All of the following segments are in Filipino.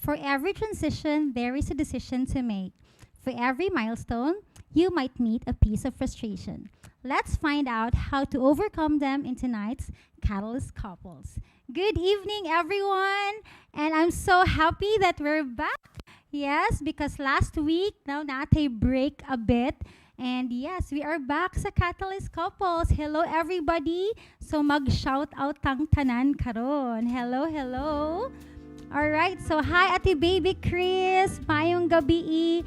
For every transition, there is a decision to make. For every milestone, you might meet a piece of frustration. Let's find out how to overcome them in tonight's Catalyst Couples. Good evening, everyone, and I'm so happy that we're back. Yes, because last week, now nate break a bit. And yes, we are back sa Catalyst Couples. Hello, everybody. So mag-shout out tang tanan karon. Hello, hello. Alright, so hi Ate Baby Chris, mayong gabi,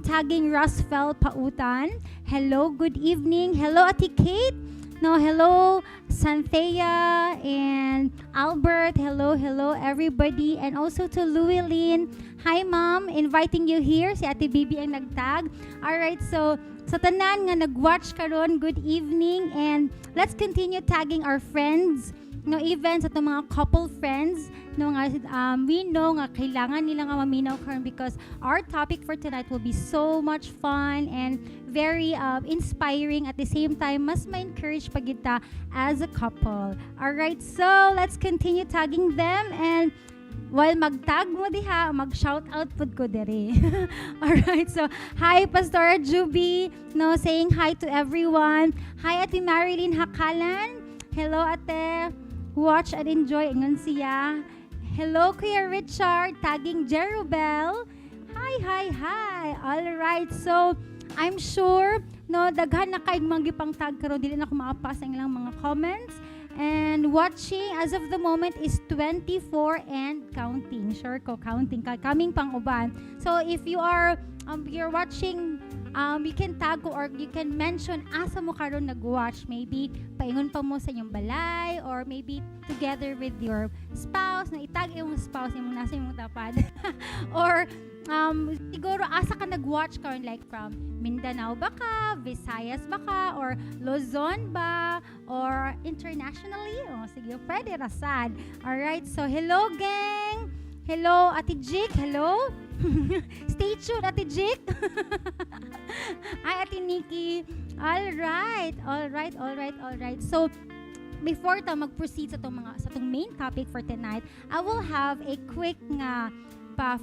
tagging Rosfel Pautan. Hello, good evening. Hello Ate Kate. No, hello Santhea and Albert. Hello, hello everybody. And also to Llewellyn. Hi ma'am, inviting you here. Si Ate Baby ang nagtag. Alright, so sa tanan nga nag-watch karon, good evening. And let's continue tagging our friends. No, even sa itong mga couple friends, no, nga, we know nga kailangan nila nga maminaw karon because our topic for tonight will be so much fun and very inspiring at the same time mas ma-encourage pa kita as a couple. Alright, so let's continue tagging them and while magtag mo diha, mag-shout out pud ko diri. Alright, so hi Pastor Juby, no, saying hi to everyone. Hi Ate Marilyn Hakalan. Hello Ate. Watch and enjoy ingon siya. Hello Kuya Richard, tagging Jerubel. Hi, hi, hi. All right. So, I'm sure no daghan na kay mga gipang tag karon dili na ko maapas ang ilang mga comments. And watching as of the moment is 24 and counting. Sure ko counting coming pang uban. So if you are you're watching you can tag or you can mention asa mo karon nag-watch, maybe paingon pa mo sa inyong balay or maybe together with your spouse na itag yung spouse imong nasa imong tapad or siguro asa ka nag-watch karon like from Mindanao ba ka, Visayas ba ka, or Luzon ba, or internationally? O sige, pwede rasad. Alright, so hello gang! Hello Ate Jik, hello! Stay tuned Ate Jik! Hi Ate Nikki! Alright, alright, alright, alright. So, before ta mag-proceed sa tong main topic for tonight, I will have a quick nga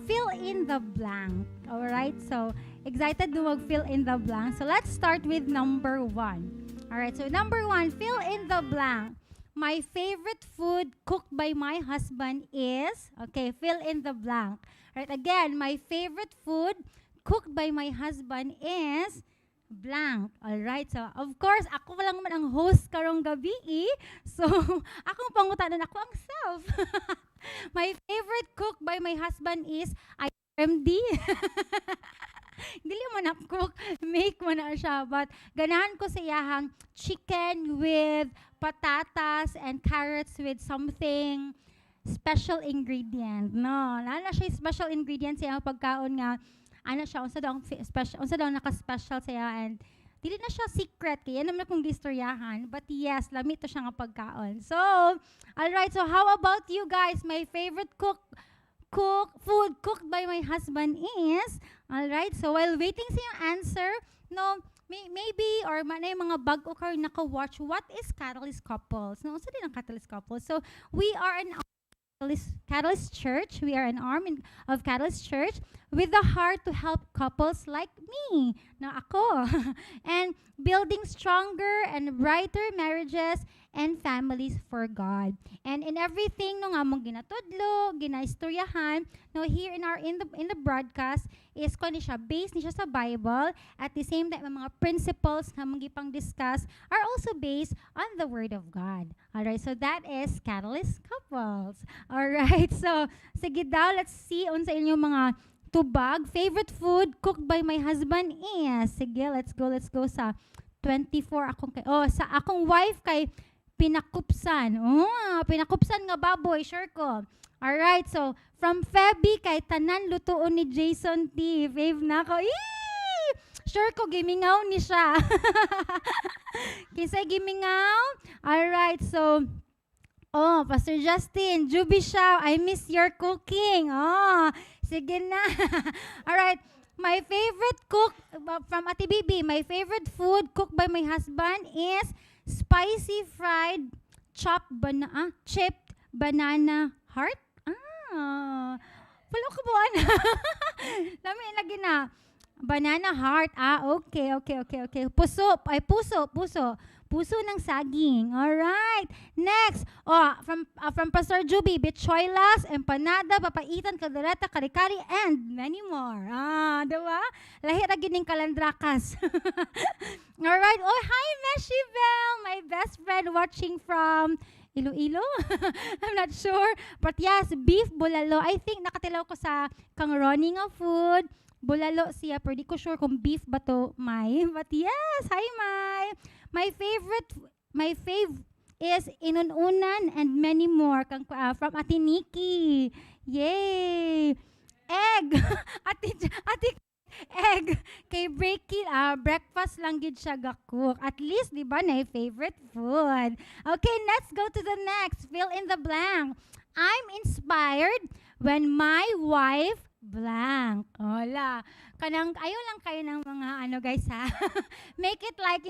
fill in the blank. Alright, so excited to mag-fill in the blank. So let's start with number 1. Alright, so number 1, fill in the blank. My favorite food cooked by my husband is, okay, fill in the blank. Alright, again, my favorite food cooked by my husband is blank. Alright, so of course, ako lang man ang host karong gabi. So, akong pangutanan ako ang self. My favorite cook by my husband is IMD. Dili man na cook, make man na siya. But ganahan ko sa iyahang chicken with patatas and carrots with something special ingredient. No, na siya special ingredient sa iyang pagkaon nga ana siya unsa daw special, unsa daw naka-special sa iya and dili na siya secret kaya naman akong gistoryahan, but yes, lami to siya nga pagkaon. So, all right, so how about you guys? My favorite food cooked by my husband is, all right, so while waiting sa yung answer, no, maybe or manay mga bag-o karon naka-watch what is Catalyst Couples. No, unsa din ang Catalyst Couples? So, we are an Catalyst Church. We are an arm of Catalyst Church with the heart to help couples like me, na ako, and building stronger and brighter marriages and families for God. And in everything no nga mong ginatudlo, ginaistoryahan, no here in the broadcast is ko ni siya based ni siya sa Bible, at the same time ang mga principles nga mong gipang discuss are also based on the Word of God. Alright, so that is Catalyst Couples. Alright, so sige daw, let's see unsa inyong mga tubag. Favorite food cooked by my husband is, sige, let's go sa 24 akong sa akong wife kay pinakupsan. Oh, pinakupsan nga baboy, sure ko. Alright, so from Feby kay tanan lutuon ni Jason T. Fave na ko. Sure ko gimingaw ni siya. Kisay gimingaw. Alright, so Pastor Justin, Juby Shaw, I miss your cooking. Sige na. Alright, my favorite cook from Ate Bibi, my favorite food cooked by my husband is spicy fried chipped banana heart. Wala ko buwan. Lami lagi na. Banana heart. Ah, okay, okay, okay, okay. Puso. Ay, puso, puso. Puso ng saging. Alright. Next. Oh, from Pastor Juby, bichoilas, empanada, papaitan, kaldereta, kari-kari, and many more. Ah, diba? Lahi ra gining kalandrakas. Alright. Oh, hi, Meshibel, my best friend watching from Iloilo? I'm not sure. But yes, beef bulalo. I think nakatilaw ko sa kang running of food. Bulalo siya, pero di ko sure kung beef ba to, Mai. But yes, hi, Mai. My fave is inununan and many more from Ate Nikki. Yay! Egg! ate egg kay breaking breakfast lang gid siya cook. At least di ba na favorite food. Okay, let's go to the next. Fill in the blank. I'm inspired when my wife blank. Hola. Kanang ayo lang kayo ng mga ano guys ha. Make it like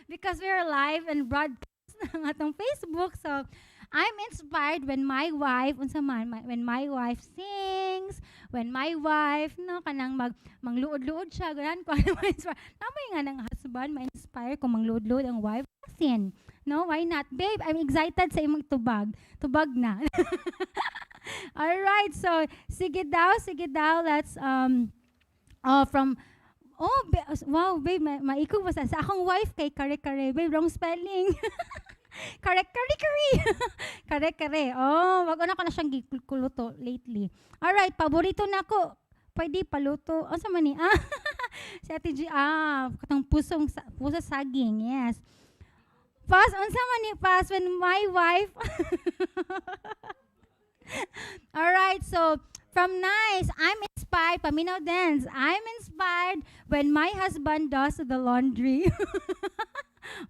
because we're live and broadcast ng atong Facebook. So I'm inspired when my wife when my wife sings, when my wife no kanang mangluod-luod siya ganan ko ano ma-inspire. Namay nga ng husband ma-inspire kung mangluod-luod ang wife sin. No, why not? Babe, I'm excited sa imong tubag. Tubag na. All right. So, sige daw. Let's from wow, babe, maiko ba sa akong wife kay kare-kare. Babe, wrong spelling. Kare-kare. Kare-kare. Oh, wag na ko na siyang gikuluto lately. All right, paborito na ko. Pwede paluto. Sa man ni? Si Ate G, katong puso saging. Yes. Unsa man ni pass when my wife All right, so from nice, I'm inspired. Paminaw dance. I'm inspired when my husband does the laundry.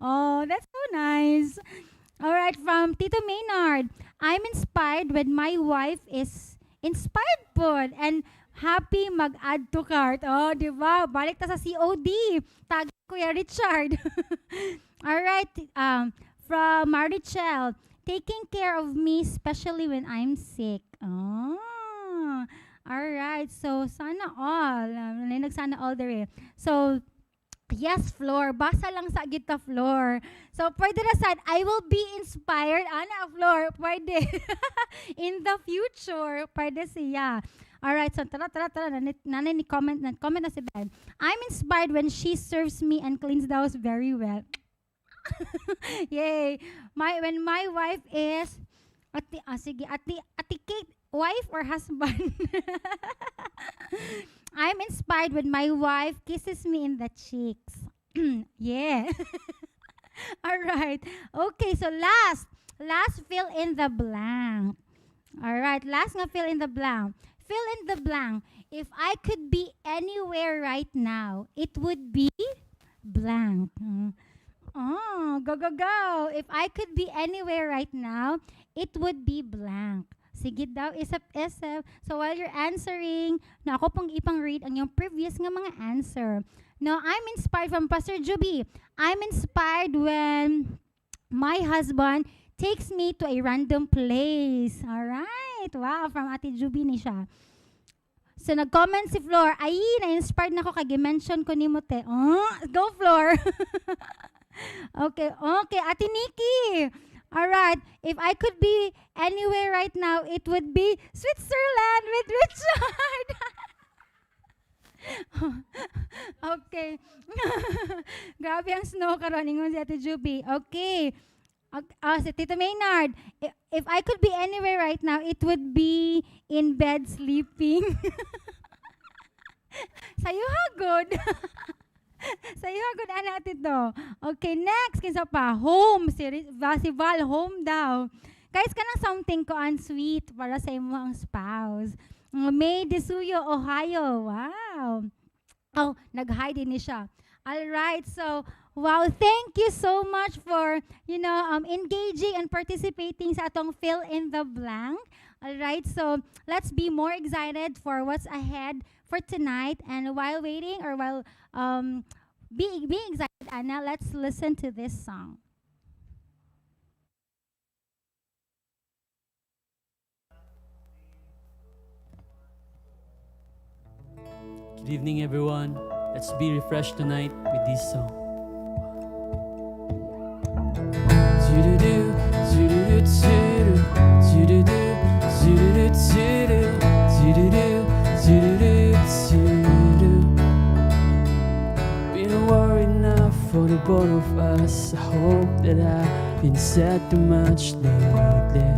Oh, that's so nice. All right, from Tito Maynard, I'm inspired when my wife is inspired po and happy mag-add to cart. Oh, di ba? Balik ta sa COD. Tag Kuya Richard. All right, from Marichel, taking care of me, especially when I'm sick. Oh, all right. So, sana all. Sana all the way. So, yes, floor. Basa lang sa gita floor. So, pwede na sad, I will be inspired. Ana, floor. Pwede. In the future. Pwede siya. Alright, so tara. Nanay ni comment na si Ben. I'm inspired when she serves me and cleans the house very well. Yay. When my wife is, ati Kate, wife or husband? I'm inspired when my wife kisses me in the cheeks. Yeah. All right. Okay, so last fill in the blank. All right, last nga fill in the blank. Fill in the blank. If I could be anywhere right now, it would be blank. Oh, go. If I could be anywhere right now, it would be blank. Sige daw, isip-isip. So while you're answering, na ako pong ipang-read ang yung previous nga mga answer. No, I'm inspired from Pastor Juby. I'm inspired when my husband takes me to a random place. Alright. Wow, from Ate Juby ni siya. So nag-comment si Flor, ay, na-inspired na ako kag mention ko ni Mote. Oh, go Flor. Okay, Ate Nikki. All right, if I could be anywhere right now, it would be Switzerland with Richard. Okay. Grabe ang snow karon ingon si Ate Juby. Okay. Si Tito Maynard, if I could be anywhere right now, it would be in bed sleeping. Sayo ha good. Sayo ha good ana tito. Okay, next kinsa pa? Home si Val home daw. Guys, kanang something ko ang sweet para sa imo ang spouse. May Disuyo, Ohio. Wow. Oh, nag-hi din ni siya. All right. So, wow, thank you so much for, engaging and participating sa atong fill in the blank. All right. So, let's be more excited for what's ahead for tonight. And while waiting or while being excited, Anna, let's listen to this song. Good evening, everyone. Let's be refreshed tonight with this song. Been worried enough for the both of us. I hope that I've been said too much lately.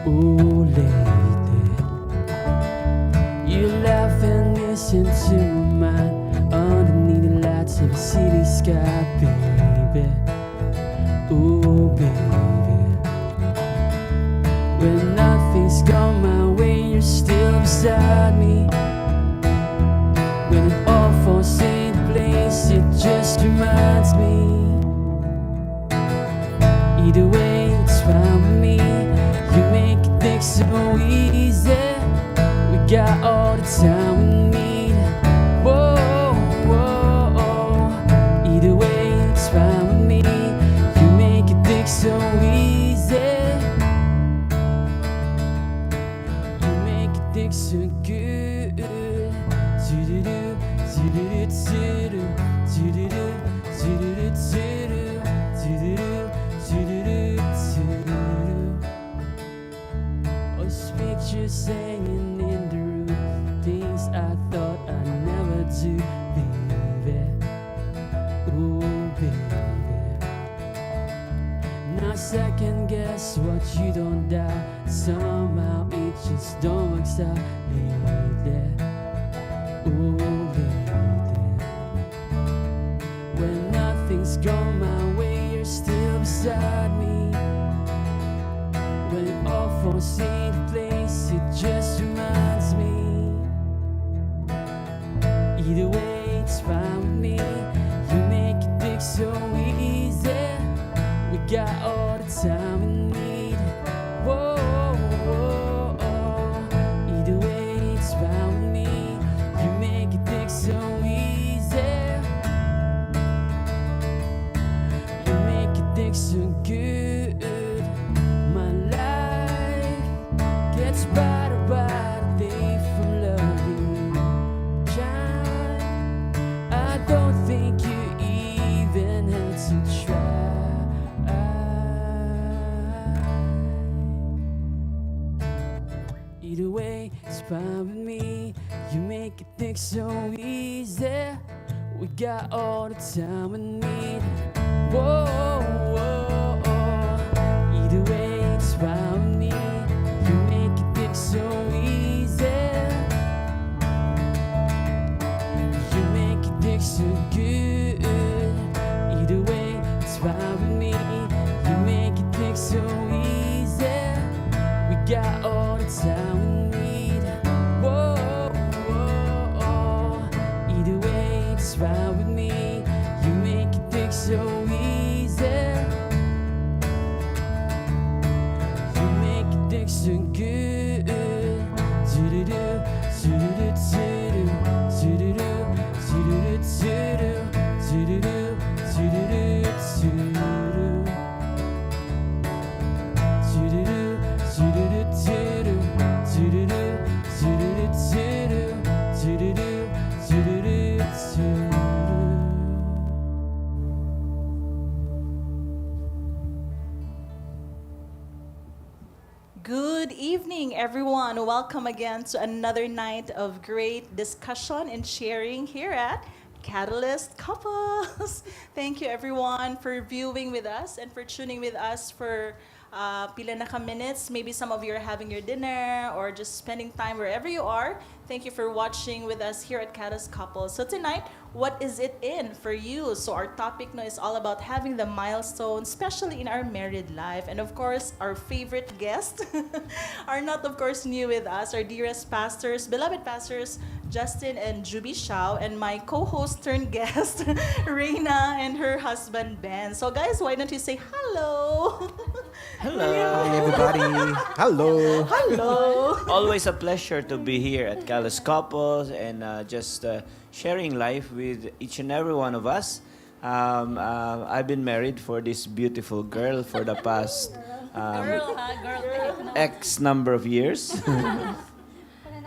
Ooh, lately. You laugh and listen to my mind underneath the lights of the city sky, baby. Ooh, baby. When nothing's gone my way, you're still beside me. When it all falls into place, it just reminds me. Either way, it's fine with me. You make it think so easy. We got all the time we need. Whoa, whoa, whoa. Either way, it's fine with me. You make it think so easy. You make it think so good. Those pictures hanging in the room, things I thought I'd never do, baby. Ooh, baby. Now second guess what you don't die. Somehow it just don't work out lately. Ooh, lately. When nothing's gone my way, you're still beside me. When it all falls into place, it just reminds me. Either way, it's fine with me. You make it think so easy. We got all the time we need. Whoa, whoa, whoa. Either way, it's fine with me. You make it think so easy. You make it think so good. My life gets brighter by the day from loving you. Child, I don't think you even had to try. Either way, it's fine with me. You make it think so easy. We got all the time we need. Whoa, whoa, whoa. Either way, it's fine with me. You make it think so easy. You make it think so good. Either way, it's fine with me. You make it think so easy. We got all the time we need. Whoa, whoa, whoa. Either way, it's fine with me. You make it think so easy. You make it think so good. Do-do-do, do-do-do, do-do-do, do-do-do, do-do-do, do-do-do, Good evening, everyone. Welcome again to another night of great discussion and sharing here at Catalyst Couples. Thank you, everyone, for viewing with us and for tuning with us for pila na ka minutes. Maybe some of you are having your dinner or just spending time wherever you are. Thank you for watching with us here at Catalyst Couples. So tonight, what is it in for you? So our topic now is all about having the milestones, especially in our married life. And of course, our favorite guests are not, of course, new with us. Our dearest pastors, beloved pastors, Justin and Juby Shao, and my co-host turned guest, Reina, and her husband, Ben. So guys, why don't you say hello? Hello. Hi, everybody. Hello. Hello. Always a pleasure to be here at Callous Couples and just sharing life with each and every one of us. I've been married for this beautiful girl for the past X number of years.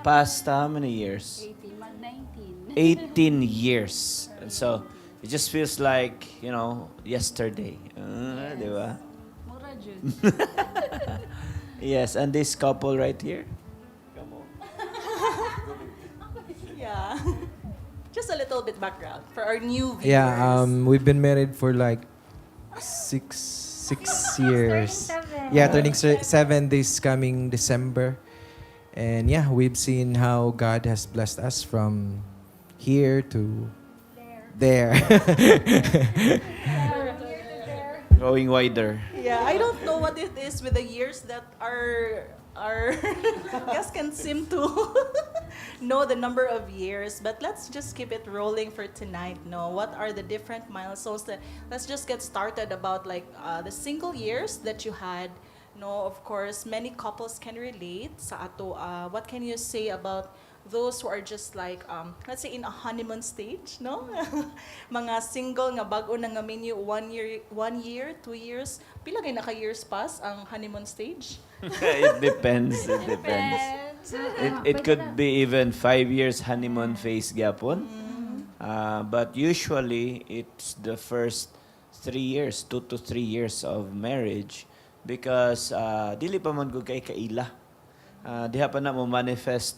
Past how many years? 18, mag 19. 18 years. And so, it just feels like, yesterday. Di ba? Mura jud. Yes, and this couple right here. Yeah. Just a little bit background for our new viewers. Yeah, we've been married for like six years. Yeah, turning 7 this coming December. And yeah, we've seen how God has blessed us from here to there. Growing wider. Yeah, I don't know what it is with the years that our guests can seem to know the number of years, but let's just keep it rolling for tonight. No, what are the different milestones that? Let's just get started about like the single years that you had. No, of course, many couples can relate sa ato. What can you say about those who are just like, let's say in a honeymoon stage, no? Mga single nga bago na nga minyo 1 year, 2 years. Pila kay naka years pass ang honeymoon stage? It depends. It depends. It could be even 5 years honeymoon phase gapon. But usually, it's the first 3 years, 2 to 3 years of marriage because dili pa man gud kay kaila. Diha pa na mo manifest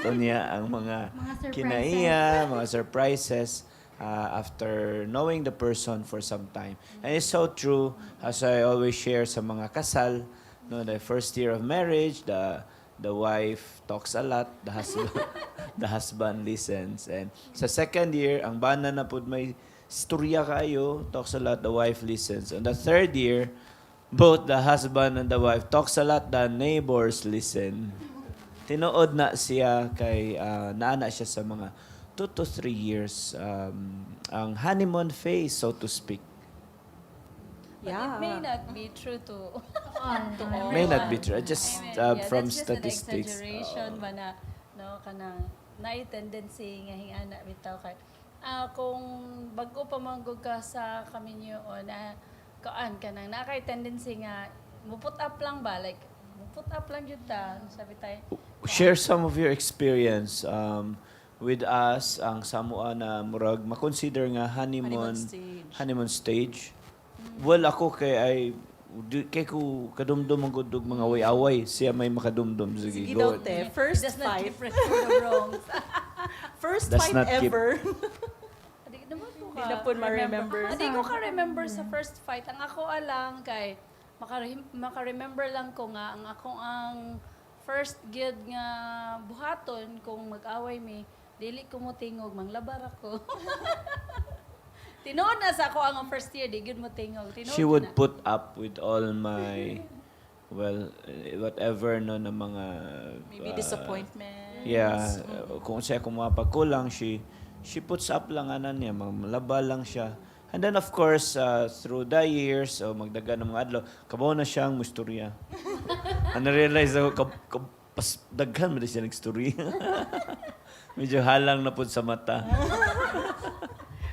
niya ang mga surprises. kinaiya, mga surprises after knowing the person for some time. And it's so true, as I always share sa mga kasal, no, the first year of marriage, the wife talks a lot, the husband listens. And sa second year, ang bana na pud may istorya kayo, talks a lot, the wife listens. And the third year, both the husband and the wife talks a lot, the neighbors listen. Tinuod na siya kay naana siya sa mga 2 to 3 years ang honeymoon phase, so to speak. But Yeah. it may not be true to all. May not be true. Just from that's statistics. Just an exaggeration ba na no kanang naay tendency nga hingana bitaw kay kung bago pa manggug ka sa kaminyo o na kaan ka nang nakay tendency nga muput up lang ba like muput up lang jud ta sabi tay Share some of your experience with us ang Samoa na murag makonsider nga honeymoon stage. Well, ako kay ko kadumdum ang gudog mga away-away. Siya may makadumdum. Sige Sige, daw go. te, first does not fight. keep record of wrongs. First Does fight not keep- ever. Hindi naman ko Hindi na po ma-remember. Hindi ko ka-remember sa first fight. Ang ako alang kay maka-remember lang ko nga ang ako ang first gid nga buhaton kung mag-away mi dili ko mo tingog manglabar ako. Tinuod na sa ako ang first year di gid mo tingog. Tinuod She would na. put up with all my, whatever no na mga... Maybe disappointment. Yeah, kung siya kung mga pagkulang, she puts up lang anan niya, malaba lang siya. And then of course, through the years, magdaga ng mga adlaw, kabaw na siyang musturya. And na-realize ako, pas daghan mo na siya nagstorya. Medyo halang na po sa mata.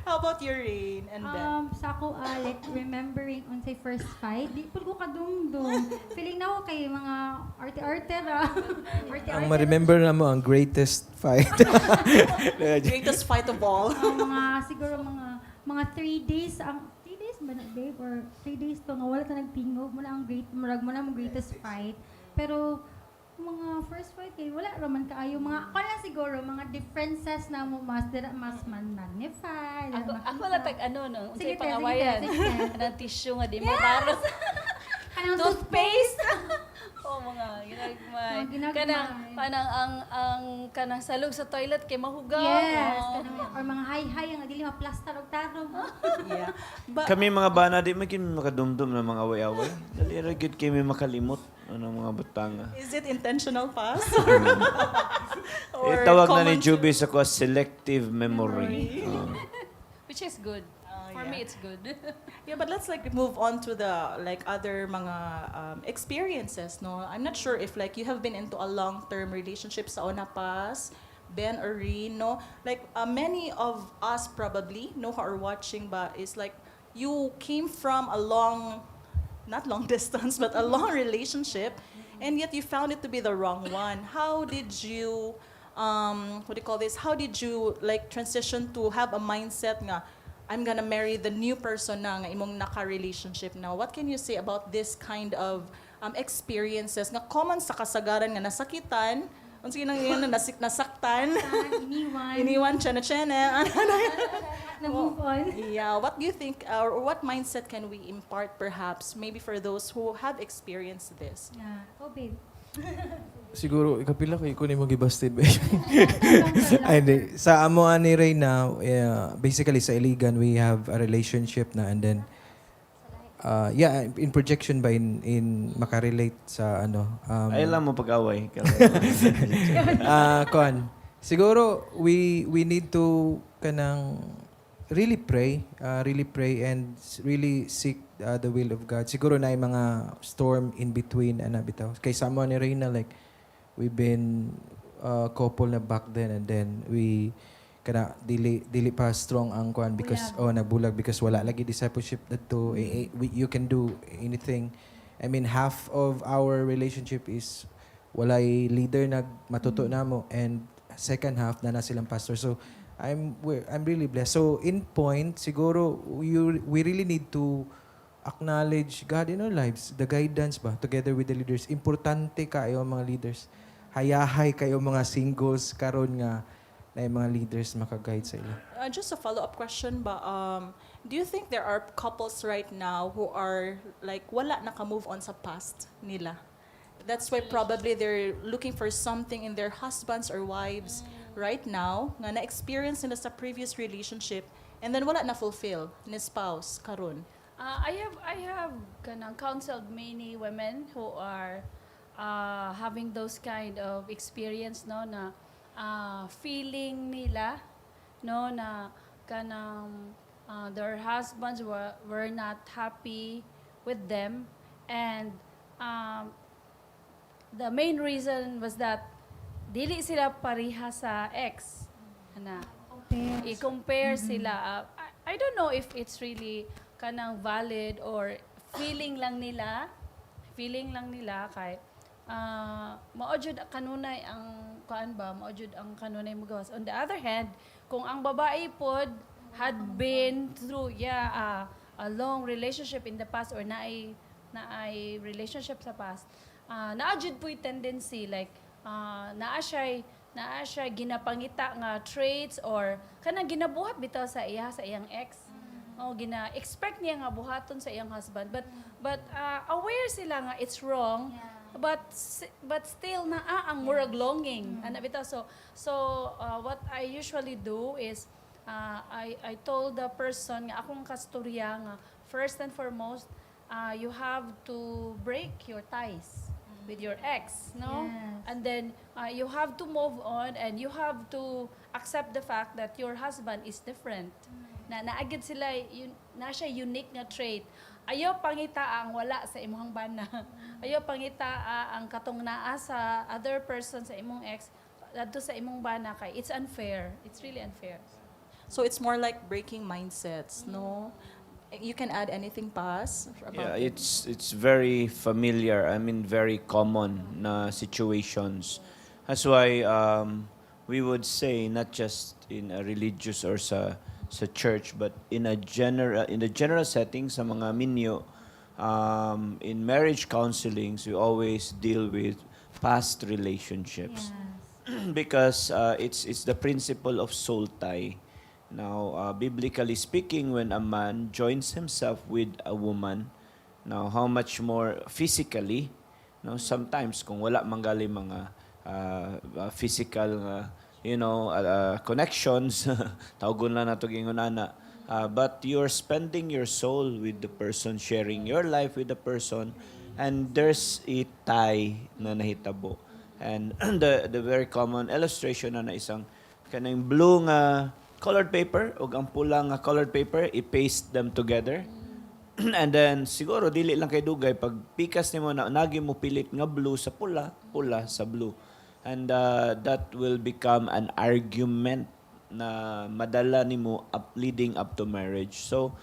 How about your Rain and Ben? Sa ako, like, remembering on say first fight, di po ko kadumdum. Feeling na ako kay mga arte-arte ra. Arte-arte. Ang ma-remember na mo ang greatest fight. Greatest fight of all. Siguro mga 3 days, 3 days ba na, babe? Or 3 days to, nga wala ka nagtingog, mo na ang greatest fight. Pero, mga first fight wala raman kaayo mga ako lang siguro mga differences na mo mas magnify. Ako lang tag ano no, unsay Sige, pangawayan. sige, sige. Kanang tissue nga di mo taros. Kanang Toothpaste. Oh mga ginagmay. Mga ginagmay. Kanang ang kanang salog sa toilet kay mahugaw. Yes, Oh. kanang or mga hay-hay nga dili maplaster og tarong. Yeah. But Kami mga bana, di man kami makadumdum ng mga away-away. Dali ra gyud kami makalimot ng mga butanga. is it intentional pass? Tawag na ni common- Juby sa ko selective memory. Which is good. For yeah. me it's good. Yeah, but let's like move on to the like other mga experiences, no? I'm not sure if like you have been into a long-term relationship sa una pas, Ben or Reen, no? Like many of us probably, no, who are watching ba is like you came from a not long distance, but a long relationship, and yet you found it to be the wrong one. How did you what do you call this? How did you like transition to have a mindset nga I'm gonna marry the new person na nga imong naka-relationship now? What can you say about this kind of experiences nga common sa kasagaran nga nasakitan, unsa nang yun nasaktan, Iniwan. iniwan chana. Na move on. Yeah, what do you think, or what mindset can we impart perhaps, maybe for those who have experienced this? Yeah. Oh, babe. Siguro, ikapila ko ikunin mo gibasted ba? Ay, hindi. Sa amo ani Reyna, basically sa Iligan, we have a relationship na and then, yeah, in projection ba, in makarelate sa ano. Ay lang mo pag-away. Kon, siguro, we need to kanang really pray and really seek the will of God. Siguro na yung mga storm in between, bitaw. Kay samo ni Reyna, like, we've been couple na back then and then we kana dili pa strong ang kwan because nagbulag because wala lagi discipleship dito. You can do anything. I mean, half of our relationship is walay leader nag matuto namo and second half na silang pastor. So I'm really blessed. So in point siguro we really need to acknowledge God in our lives, the guidance ba together with the leaders. Importante kayo mga leaders. Hayahay kayo mga singles karon nga na yung mga leaders maka-guide sa ila. Just a follow-up question ba, do you think there are couples right now who are like wala naka-move on sa past nila? That's why probably they're looking for something in their husbands or wives right now nga na-experience nila sa previous relationship and then wala na-fulfill ni spouse karon. I have kanang counseled many women who are having those kind of experience, no, na feeling nila, no, na kanang their husbands were not happy with them, and the main reason was that dili sila pareha sa ex, ana. I-compare sila. I don't know if it's really kanang valid or feeling lang nila kay maojud kanunay ang kuan ba, maojud ang kanunay mo gawas. On the other hand, kung ang babae pod had been through a long relationship in the past or naay relationship sa past, naajud po'y tendency like naa siya ginapangita nga traits or kanang ginabuhat bitaw sa iyang ex. Gina-expect niya nga buhaton sa iyang husband, but aware sila nga it's wrong, but still naa ang murag longing ana bitaw. So what I usually do is I told the person nga akong kastorya nga first and foremost, you have to break your ties with your ex, no? Yes. And then you have to move on and you have to accept the fact that your husband is different. Na naagid sila na siya unique nga trait. Ayaw pangita ang wala sa imong bana. Ayaw pangita ang katong naa sa other person sa imong ex adto sa imong bana kay it's unfair. It's really unfair. So it's more like breaking mindsets, no? You can add anything, Paz, about Yeah, it's very familiar. I mean, very common na situations. That's why we would say not just in a religious or sa church, but in the general setting sa mga minyo, in marriage counselings, we always deal with past relationships because it's the principle of soul tie. Now, biblically speaking, when a man joins himself with a woman, now how much more physically, no? Sometimes kung wala manggali mga physical, connections, tawgon lang nato gingunana. But you're spending your soul with the person, sharing your life with the person, and there's a tie na nahitabo. And the very common illustration na isang kanang blue nga colored paper ug ang pula nga colored paper, i-paste them together. And then siguro dili lang kay dugay pag pikas nimo na nagi mo pilit nga blue sa pula, pula sa blue. And that will become an argument na madala nimo leading up to marriage. So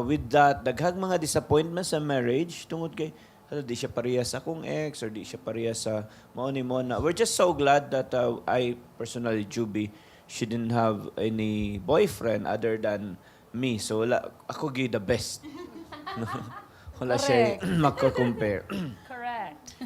with that, daghang mga disappointments sa marriage tungod kay di siya parehas sa akong ex or di siya parehas sa mao ni Mona. We're just so glad that I personally, Juby, she didn't have any boyfriend other than me. So wala, ako gi the best. No? Wala siya magko-compare. Correct.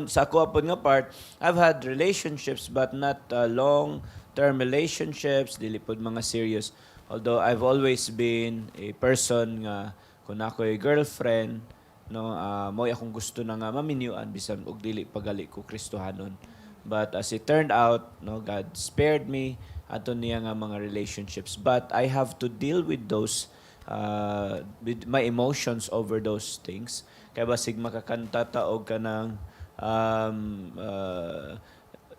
Sa ako apod nga part, I've had relationships but not long-term relationships, dili pod mga serious. Although I've always been a person nga kung ako'y girlfriend, no, mo akong gusto na nga maminyuan bisan og dili pagali ko Kristohanon. But as it turned out, no, God spared me ato niya nga mga relationships. But I have to deal with my emotions over those things. Kaya basig makakanta ta og kanang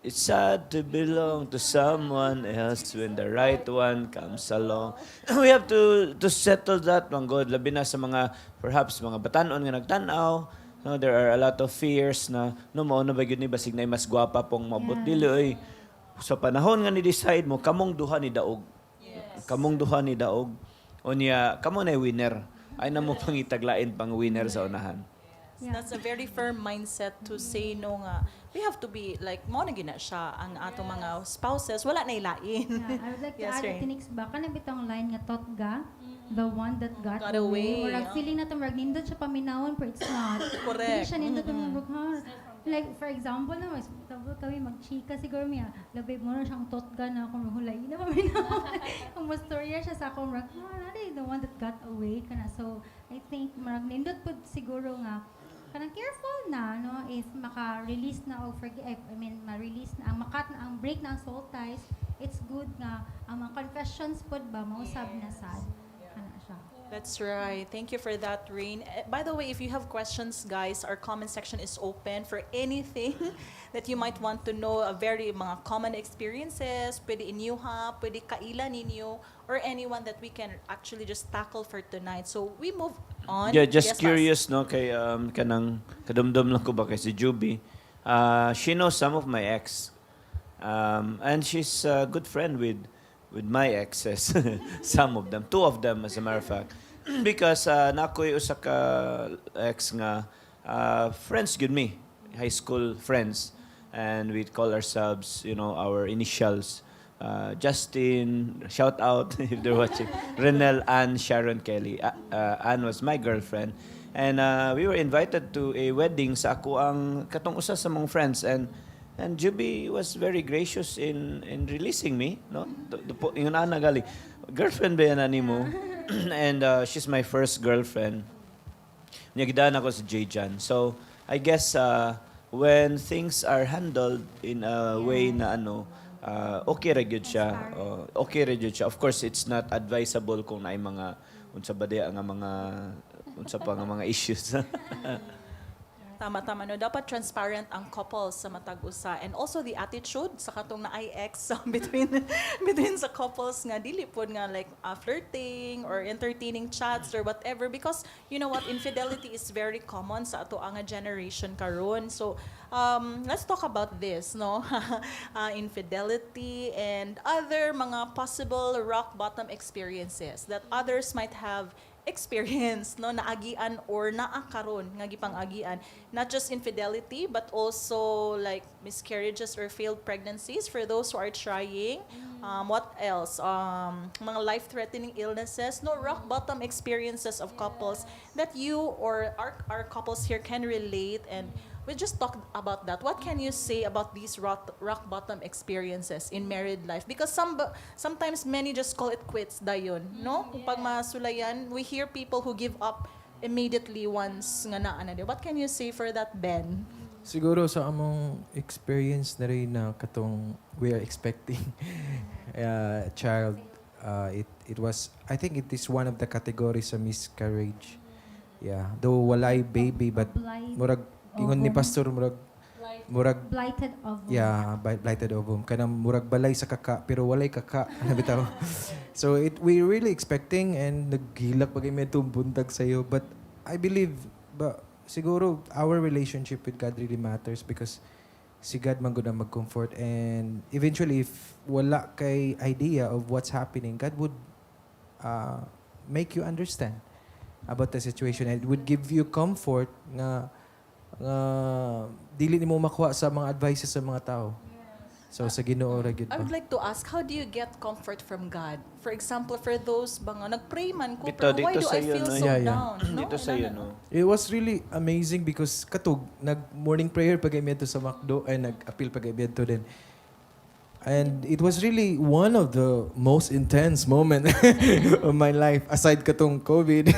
it's sad to belong to someone else when the right one comes along. We have to settle that, man God. Labi na sa mga, perhaps, mga batanon nga nagtanaw. No, there are a lot of fears na, no, mao na ba yun ni basig na mas gwapa pong mabot dili, oy. Sa panahon nga ni-decide mo, kamong duha ni daog. Kamong duha ni daog. Unya, kamo na winner. Ay na mo pangitaglain pang winner sa unahan. That's a very firm mindset to say no nga. We have to be like mo na gina siya ang atong mga spouses wala na ilain. Yeah, I would like to Yes, add Rain. tinix ba kana bitong line nga totga, the one that got, Got away. Or ang feeling natin rag nindot siya paminawon but it's not. Hindi Correct. siya nindot ang like for example na mas kami magchika siguro miya. Labi mo na siyang totga na akong hulay na paminawon. Kung mastorya siya sa akong rag, the one that got away kana. So I think marag nindot pud siguro nga kanang careful na no if maka-release na o ma-release na ang ang break na ang soul ties, it's good nga ang mga confessions pod ba mausab na sad kana siya. That's right. Thank you for that, Rain. By the way, if you have questions, guys, our comment section is open for anything that you might want to know, very mga common experiences, pwede inyo ha, pwede kaila ninyo, or anyone that we can actually just tackle for tonight. So we move on. Yeah, just Yes, curious, no, kay kanang kadumdum lang ko ba kay si Juby. She knows some of my ex. And she's a good friend with my exes. Some of them. Two of them, as a matter of fact. Because nakoy usa ka ex nga friends good me. High school friends. And we call ourselves, our initials. Justin, shout out if they're watching. Renel, Ann, Sharon, Kelly. Ann was my girlfriend. And we were invited to a wedding sa ako ang katong usa sa mga friends. And Juby was very gracious in releasing me, no? Yung ana gali. Girlfriend ba yan ani mo? And she's my first girlfriend. Nagdaan ako sa J-Jan. So, I guess when things are handled in a way na okay ra gyud siya. Okay ra gyud siya. Of course, it's not advisable kung naay mga unsa ba di nga mga unsa pa nga mga issues. Tama-tama no, dapat transparent ang couples sa matag usa, and also the attitude sa katong na IX between sa couples nga dili pod nga like flirting or entertaining chats or whatever, because you know what, infidelity is very common sa ato ang generation karon. So let's talk about this, no. Infidelity and other mga possible rock bottom experiences that others might have experience, no, naagian or naakaron nga gipang-agian, not just infidelity but also like miscarriages or failed pregnancies for those who are trying. What else, mga life-threatening illnesses, no, rock bottom experiences of couples that you or our couples here can relate, and we just talked about that. What can you say about these rock bottom experiences in married life? Because sometimes many just call it quits dayon, no? Kung pag masulayan, we hear people who give up immediately once nga naa na. What can you say for that, Ben? Siguro sa among experience na rin na katong we are expecting a child, it was, I think it is one of the categories sa miscarriage. Yeah, though walay baby but murag ingon ni pastor murag Blighted ovum. yeah, blighted ovum kanang murag balay sa kaka pero walay kaka bitaw. So we really expecting and naghilak pag may buntag sayo, but I believe siguro our relationship with God really matters because si God man gud ang mag-comfort, and eventually if wala kay idea of what's happening, God would make you understand about the situation and would give you comfort na dili nimo makuha sa mga advices sa mga tao. So sa Ginoo ra gyud I ba. would like to ask, how do you get comfort from God? For example, for those mga nag-pray man ko, Dito, pero why dito do sa I iyo, feel no? so Yeah, yeah. down? Dito sa iyo, no? It was really amazing because katug nag morning prayer pag to sa McDo ay nag-appeal pag to din. And it was really one of the most intense moment of my life aside katong COVID.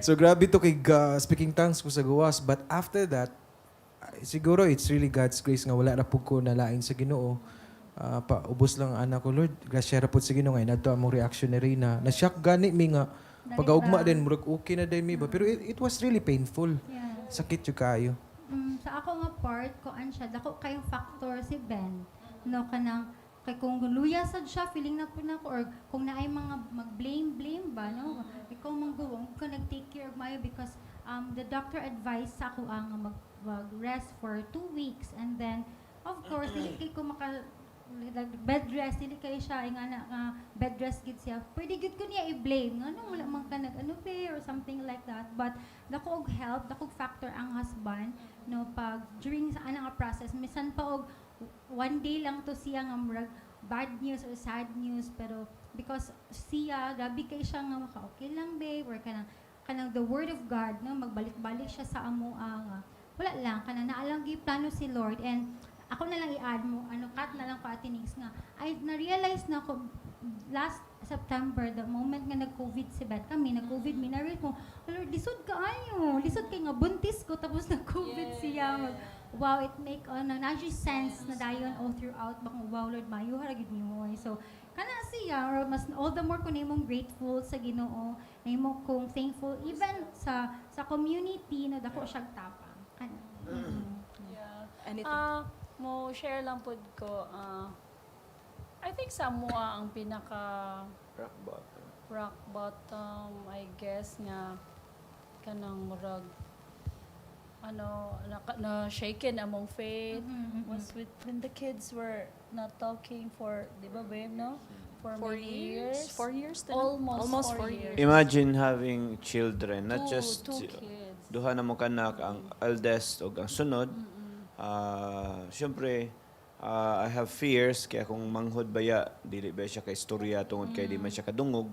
So grabe to kay speaking tongues ko sa gawas, but after that siguro it's really God's grace nga wala na pud ko nalain sa Ginoo. Ubos lang ang anak ko, Lord. Grasya ra pud sa Ginoo nga nadto among reaction ni Reyna. Na-shock gani mi nga pag-augma din murag okay na din mi ba, pero it was really painful. Yeah. Sakit yung kayo. Sa ako nga part, kuan siya, dako kayong factor si Ben. No, kanang, kay kung luya sad siya, feeling na po na ko, or kung naay mga mag-blame ba, no? Ikaw mangguwang ka nag-take care of mayo because the doctor advised sa ako ang mag-rest for 2 weeks. And then, of course, dili kay ko maka bed rest, dili kay siya nga na bed rest gid siya. Pwede gid ko niya i-blame nga no wala man ka nag-ano or something like that. But dako og help, dako og factor ang husband no pag during sa ana nga process misan pa og one day lang to siya nga murag bad news or sad news, pero because siya grabe kay siya nga maka okay lang babe or kanang the word of God no magbalik-balik siya sa amo nga wala lang kanang naalang gi plano si Lord. And ako na lang i-add mo, cut na lang ko Atinix nga. I na-realize na ako last September, the moment nga nag-COVID si Beth kami, nag-COVID, minareal mo, Lord, lisod ka ayo. Lisod kay nga buntis ko, tapos nag-COVID siya. Wow, it make, na-sense na dayon all throughout. Bakong, wow, Lord, mayo, haragid ni mo. So, kana siya, or mas all the more ko na imong grateful sa Ginoo, na imong kong thankful, even sa community, na dako siyang tapang. Kana. Yeah. Anything? Mo share lang pod ko. I think Samoa ang pinaka Rock bottom. rock bottom, I guess nga kanang murag na shaken among faith was with when the kids were not talking for, di ba babe, no? For 4 many years? 4 years? Almost 4 4 years. Imagine having children, not Two just kids. duha na mo kanak ang eldest o ang sunod. Siyempre, I have fears kaya kung manghod baya dili ba siya ka istorya tungod kay di man siya kadungog.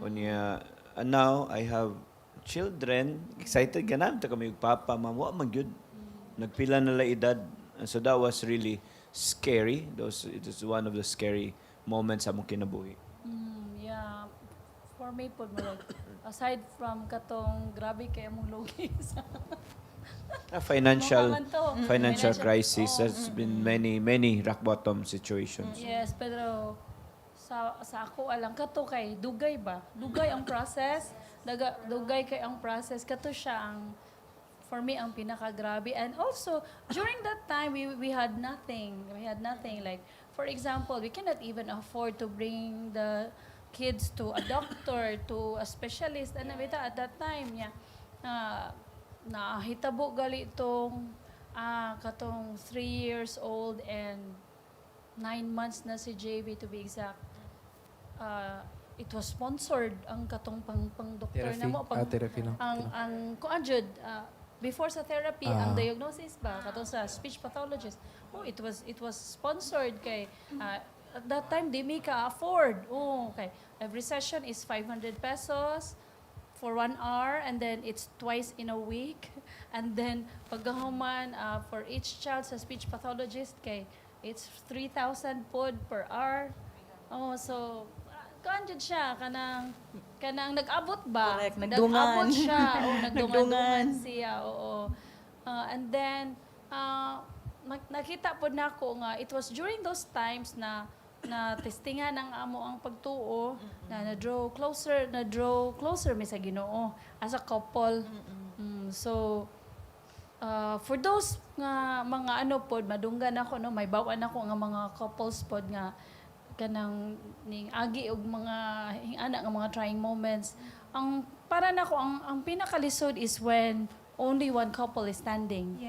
Unya, and now I have children, excited ka na ta kami papa mamo magyud. Nagpila na la edad. And so that was really scary. It is one of the scary moments sa mong kinabuhi. Yeah. For me po, aside from katong grabe kay among logi sa Financial crisis. There's been many rock bottom situations. Yes, pero sa ako alang kato kay dugay ba? Dugay ang process. Dugay kay ang process kato siya ang for me ang pinakagrabe. And also during that time we had nothing. We had nothing, like for example, we cannot even afford to bring the kids to a doctor, to a specialist. And at that time, nahitabo gali itong katong 3 years old and 9 months na si JB, to be exact. It was sponsored ang katong pang doktor na mo Therapy, no? ang kuan before sa therapy ang diagnosis ba katong sa speech pathologist. It was sponsored kay at that time di mi ka afford. Okay, every session is 500 pesos for 1 hour, and then it's twice in a week. And then paggahuman for each child sa speech pathologist kay it's 3,000 pod per hour. So kanjud siya kanang nag-abot ba? Correct, nagdungan. Nag-abot siya. Nagdungan Nagdungan. siya. Oo. And then nakita po nako nga it was during those times na testingan ang amo ang pagtuo, na draw closer mi sa Ginoo as a couple. So for those nga mga pod madunggan ako no, may bawaan ako nga mga couples pod nga kanang ning agi og mga hingana nga mga trying moments. Ang para nako ang pinakalisod is when only one couple is standing.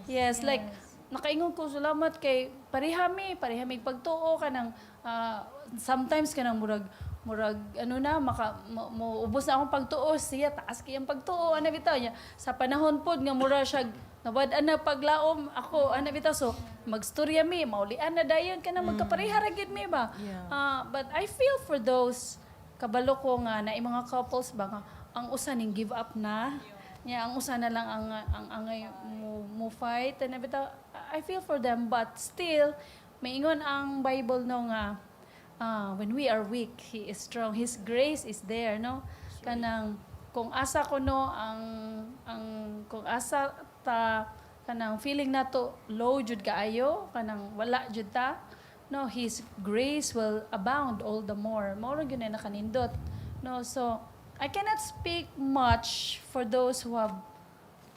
Yes, like nakaingon ko salamat kay parihami pagtuo kanang sometimes kanang murag maubos na akong pagtuo siya taas kay ang pagtuo bitaw niya sa panahon pod nga mura siya Nawad ana paglaom ako ana bitaw so magstorya mi maulian na dayon kana magkapareha ra gid mi ba. Yeah. But I feel for those kabalo ko nga na mga couples ba nga ang usa ning give up na. Nya ang usa na lang ang angay mo fight ana bitaw I feel for them but still maingon ang Bible no nga when we are weak he is strong his grace is there no kanang kung asa ko no ang kung asa ta kanang feeling nato low jud kaayo kanang wala jud ta no his grace will abound all the more mao ra gyud na nakanindot no so I cannot speak much for those who have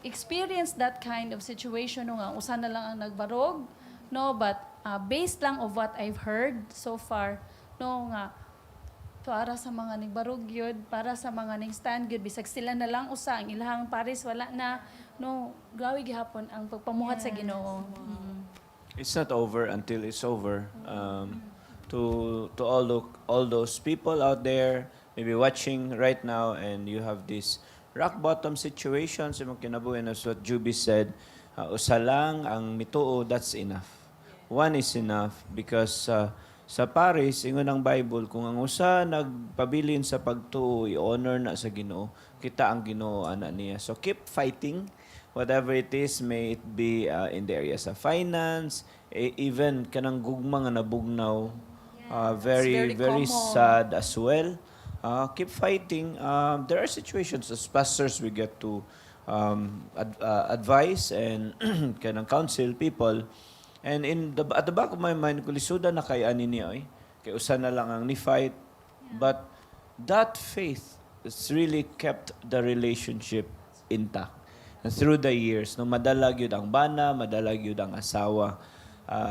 experienced that kind of situation no nga usa na lang ang nagbarog no but based lang of what I've heard so far no nga para sa mga nagbarog yun, para sa mga nag-stand yun, bisag sila na lang usa, ang ilahang pares, wala na, no, grabe gihapon ang pagpamuhat sa Ginoo. It's not over until it's over. To all those people out there, maybe watching right now, and you have this rock bottom situation sa mga kinabuhi, as what Juby said, usa lang ang mituo, that's enough. One is enough because sa Paris, ingon ang Bible, kung ang usa nagpabilin sa pagtuo, i-honor na sa Ginoo, kita ang Ginoo ana niya. So keep fighting, whatever it is, may it be in the areas of finance, even kanang gugma nga nabugnaw, very very common. sad as well. Keep fighting. There are situations as pastors we get to advise and kanang counsel people. And at the back of my mind, kulisuda na kay ani niya ay. Kay usa na lang ang ni-fight. But that faith has really kept the relationship intact. And through the years, no, madalag yun ang bana, madalag yun ang asawa.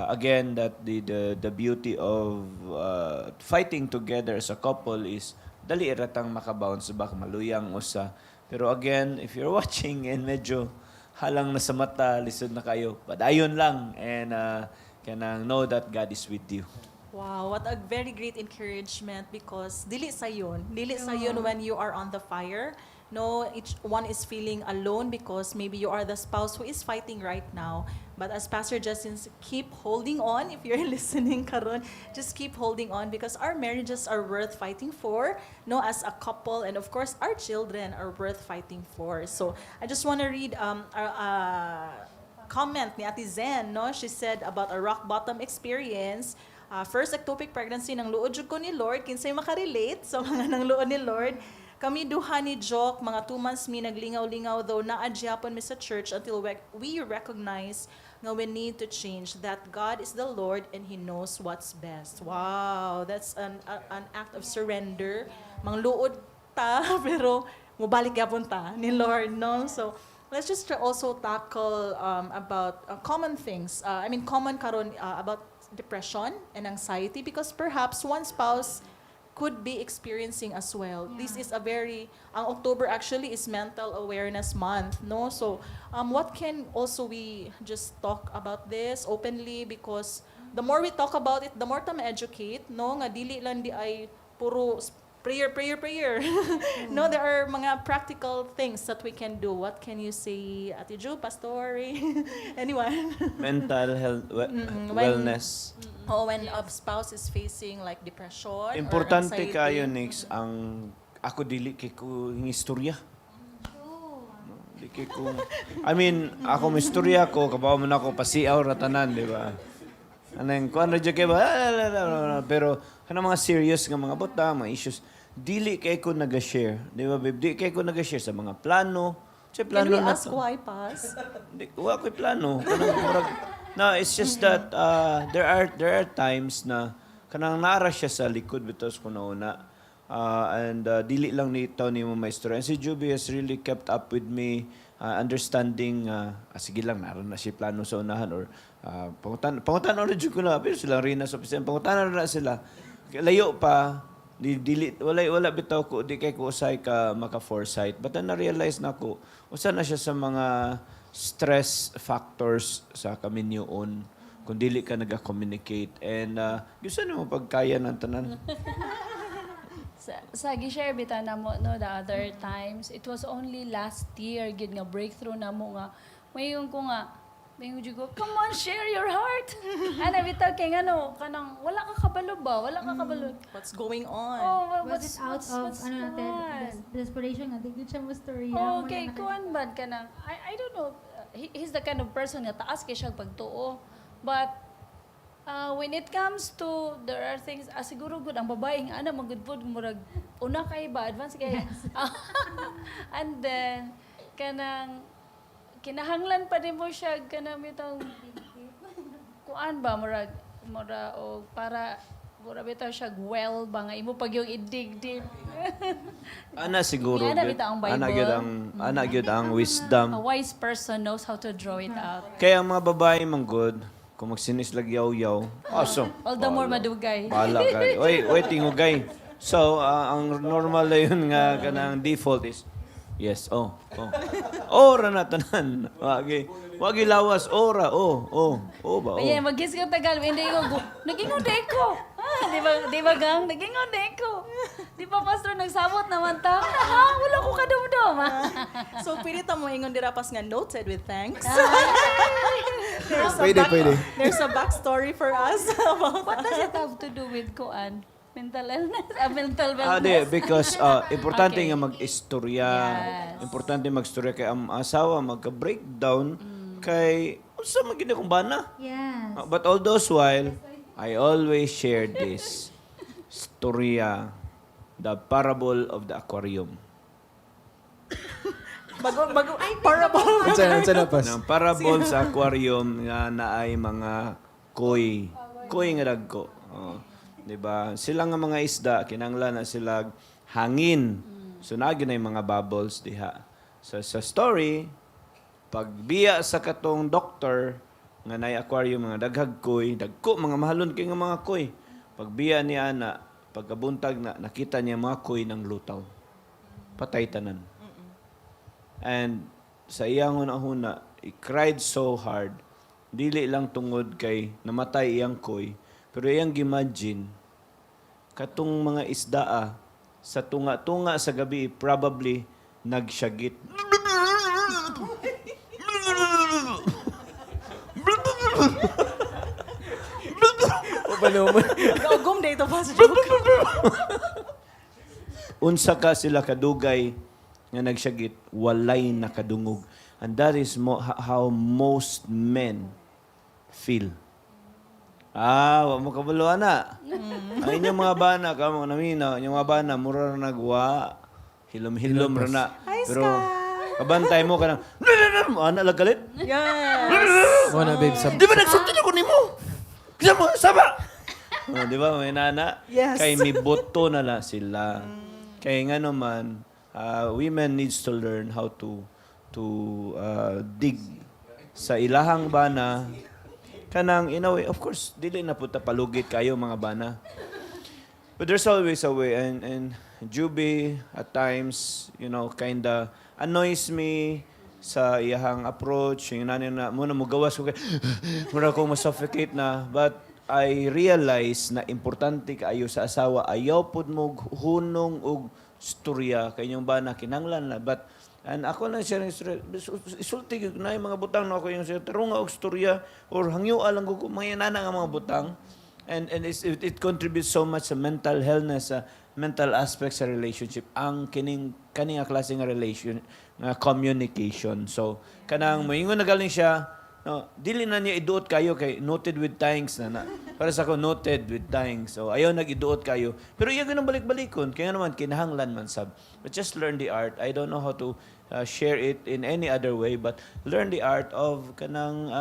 Again, that the beauty of fighting together as a couple is dali ratang makabounce back, maluyang usa. Pero again, if you're watching and medyo halang na sa mata, lisod na kayo. Padayon lang and kanang know that God is with you. Wow, what a very great encouragement because dili sayon when you are on the fire. No, each one is feeling alone because maybe you are the spouse who is fighting right now. But as Pastor Justin keep holding on, if you're listening karon, just keep holding on because our marriages are worth fighting for. No, as a couple, and of course our children are worth fighting for. So I just want to read comment ni Ate Zen. No, she said about a rock bottom experience. First ectopic pregnancy ng luod jud ko ni Lord, kinsay makarelate sa mga nang luod ni Lord. Kami duha ni Joke, mga 2 months mi naglingaw-lingaw though naadyapon mi sa church until we recognize nga we need to change that God is the Lord and He knows what's best. Wow, that's an act of surrender. Mangluod ta pero mubalik gyapon ta ni Lord, no? So let's just also tackle about common things. Common karon about depression and anxiety because perhaps one spouse could be experiencing as well. Yeah. This is ang October actually is Mental Awareness Month, no? So, what can also we just talk about this openly because the more we talk about it, the more ta ma-educate, no? Nga dili lang di ay puro prayer. No, there are mga practical things that we can do. What can you say, Ate Ju, Pastor? Anyone? Mental health, wellness. When a spouse is facing like depression Importante or anxiety. kayo, Nix, ang ako dili kay ko ng istorya. Dili kay ko. Ako may istorya ko, kabaw man ako pasiaw ratanan, di ba? Anong kuan ra kay ba? Pero kanang mga serious nga mga bota, mga issues, dili kay ko naga-share, di ba, babe? Dili kay ko naga-share sa mga plano. Sa Can plano we na ask to. why, Pas? Wa ko'y plano. No, it's just that there are times na kanang nara siya sa likod bitos ko nauna. And dili lang ni taw ni mo maestro. And si Juby has really kept up with me understanding sige lang naroon na si plano sa unahan or pangutan na jud ko na pero sila rin na sa opisina pangutan na sila layo pa wala bitaw ko di kay ko usay ka maka foresight but na realize na ko usa na siya sa mga stress factors sa kaminyoon kung dili ka naga-communicate and gusto nimo pagkaya ng tanan. Sa gi-share bita na mo no the other times it was only last year gid nga breakthrough na mo nga Mayon ko nga, mayon ko, come on, share your heart. Ana, bitaw, kay ano, kanang, wala ka kabalo ba? Wala ka kabalo. What's going on? Oh, Was it out of, ano natin, desperation nga, di siya mo story. Okay, kuan ba ka nang, I don't know, he's the kind of person na taas kay siya pagtuo. But, when it comes to, there are things, siguro good, ang babae, nga, ana, mag-good food, murag, una kay ba, advance kay. And then, kanang, kinahanglan pa din mo siya, kanang itong, kuan ba, murag, o para, mura bitaw siya, well, ba nga, imo pag yung idig-dig. Ana siguro. Ana gyud. bitaw ang Bible. Ana gyud ang wisdom. A wise person knows how to draw it out. Kaya ang mga babae man good, kung magsinis lag yaw-yaw, awesome. All the more madugay. Bahala kay. Oy, tingugay. So, ang normal na yun nga kanang default is yes, ora na tanan. Wagi lawas, ora, ba, Kaya mag-kiss ko Tagalog, hindi ko, nagingon ko. Di ba gang? Nagingon ko. Di ba, Pastor, nagsabot naman ta? Wala ko kadumdum. So, pwede ta mo ingon dirapas nga noted with thanks. Pwede. There's a backstory for us about What does it have to do with kuan? Mental illness? Mental Di, wellness? because importante Okay. nga mag-istorya. Yes. Importante mag-istorya kay ang asawa magka-breakdown kay unsa man gid akong bana. Yes. But all those while, I always share this storya, the parable of the aquarium. bago parable. Unsa na pas? Ng parable sa aquarium nga naay mga koy. Koy nga dagko. Di ba? Sila nga mga isda, kinanglan na sila hangin. So nagi na yung mga bubbles diha. So sa story, pagbiya sa katong doktor nga naay aquarium mga daghag koy, dagko mga mahalon kay nga mga koy. Pagbiya niya na pagkabuntag na nakita niya mga koy ng lutaw. Patay tanan. And sa iyang huna, he cried so hard. Dili lang tungod kay namatay iyang koy, pero iyang imagine katong mga isdaa sa tunga-tunga sa gabi probably nagsyagit. Gaugom day to pa sa joke. Unsa ka sila kadugay nga nagsyagit, walay nakadungog. And that is how most men feel. Wa mo kabalo ana. Ay inyong mga bana, kamo naminaw, inyong mga bana, mura na nagwa, hilom-hilom ra na. Pero, kabantay mo ka na, ana lang galit. Yes. Mo na babe sa Di ba nagsulti niyo ko nimo? Kisa mo, saba! Di ba, may nana? Yes. Kay may boto na la sila. Kaya nga naman, women needs to learn how to dig sa ilahang bana. Kanang, in a way, of course, dili na puta palugit kayo mga bana. But there's always a way. And Juby, at times, kinda annoys me sa iyahang approach. Yung nanay na, muna mo gawas ko kay, muna ko masuffocate na. But I realize na importante kaayo sa asawa. Ayaw pud mo hunong og storya kanyang bana kinanglan na. And ako lang siya isulti na yung mga butang no ako yung siya tarunga og storya or hangyo alang ko mga nana nga mga butang. And it contributes so much sa mental healthness, sa mental aspects sa relationship. Ang kaning klase nga relation, nga communication. So, kanang moingon na galing siya, no, dili na niya iduot kayo kay noted with thanks na. Para sa ako, noted with thanks. So, ayaw nag-iduot kayo. Pero iya ganun balik-balikon. Kaya naman, kinahanglan man sab. But just learn the art. I don't know how to share it in any other way, but learn the art of kanang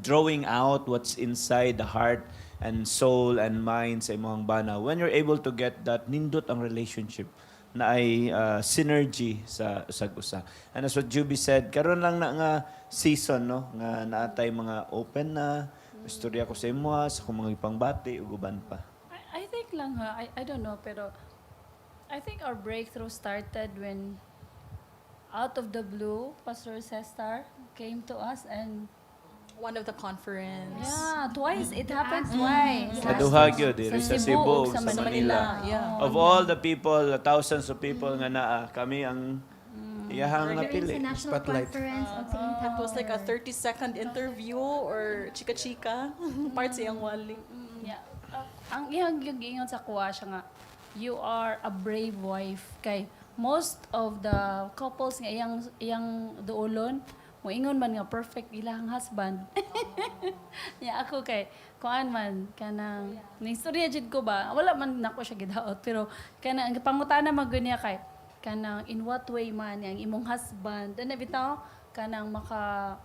drawing out what's inside the heart and soul and mind sa imong bana. When you're able to get that, nindot ang relationship na ay synergy sa usag-usa. And as what Juby said, karon lang na nga season, no? Nga naatay mga open na, istorya ko sa imo, sa kung mga ipangbati, ug uban pa. I think lang I don't know, pero I think our breakthrough started when out of the blue, Pastor Cesar came to us and One of the conference. twice. It happened twice. Sa Duha gyud, diri sa Cebu, ug sa Manila. Manila. Yeah. Of all the people, the thousands of people nga naa, kami ang Iyahang During sa napili. national Spotlight. conference o sa It was like a 30-second interview or chika-chika. Part siyang wali. Yeah. Ang iyang giingon sa kuha siya nga, you are a brave wife. Kay most of the couples nga iyang duolon, moingon man nga perfect ilang husband. Ya ako kay kuan man kanang nistorya jud ko ba wala man nako siya gidaot pero kanang ang pangutana man gud niya kay kanang in what way man yang imong husband na bitaw kanang maka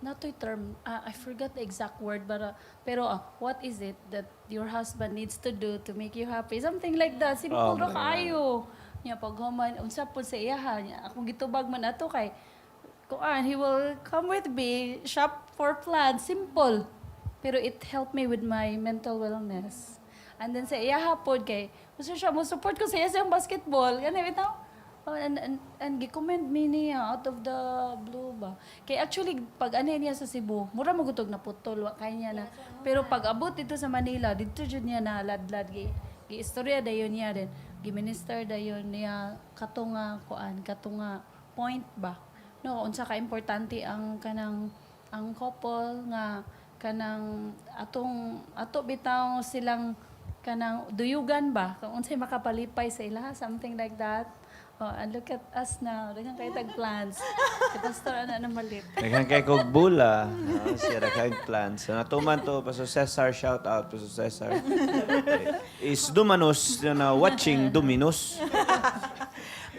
natoy term I forgot the exact word but pero what is it that your husband needs to do to make you happy, something like that, simple ra kaayo nya pag human unsa pud sa iyaha nya akong gitubag man ato kay kuan he will come with me shop for plants, simple pero it helped me with my mental wellness. And then sa iya hapon kay gusto siya mo support ko sa iya sa basketball gani bitaw. Oh, and gi-comment me niya out of the blue ba. Kay actually pag ano niya sa Cebu, mura magutog na putol wa kay niya na. Pero pag abot dito sa Manila, dito jud niya na ladlad gi istorya dayon niya din. Gi-minister dayon niya katunga kuan, katunga point ba. No, unsa ka importante ang kanang ang couple nga kanang ato bitaw silang kanang duyugan ba kung unsay makapalipay sa ila, something like that. Oh, and look at us now. Daghang kay tag plans. Si Pastor ana na malit. Naghan kay kog bula. Siya naghan plans. So, natuman to, Pastor Cesar, shout out, Pastor Cesar. Is Dumanos na watching Dominos.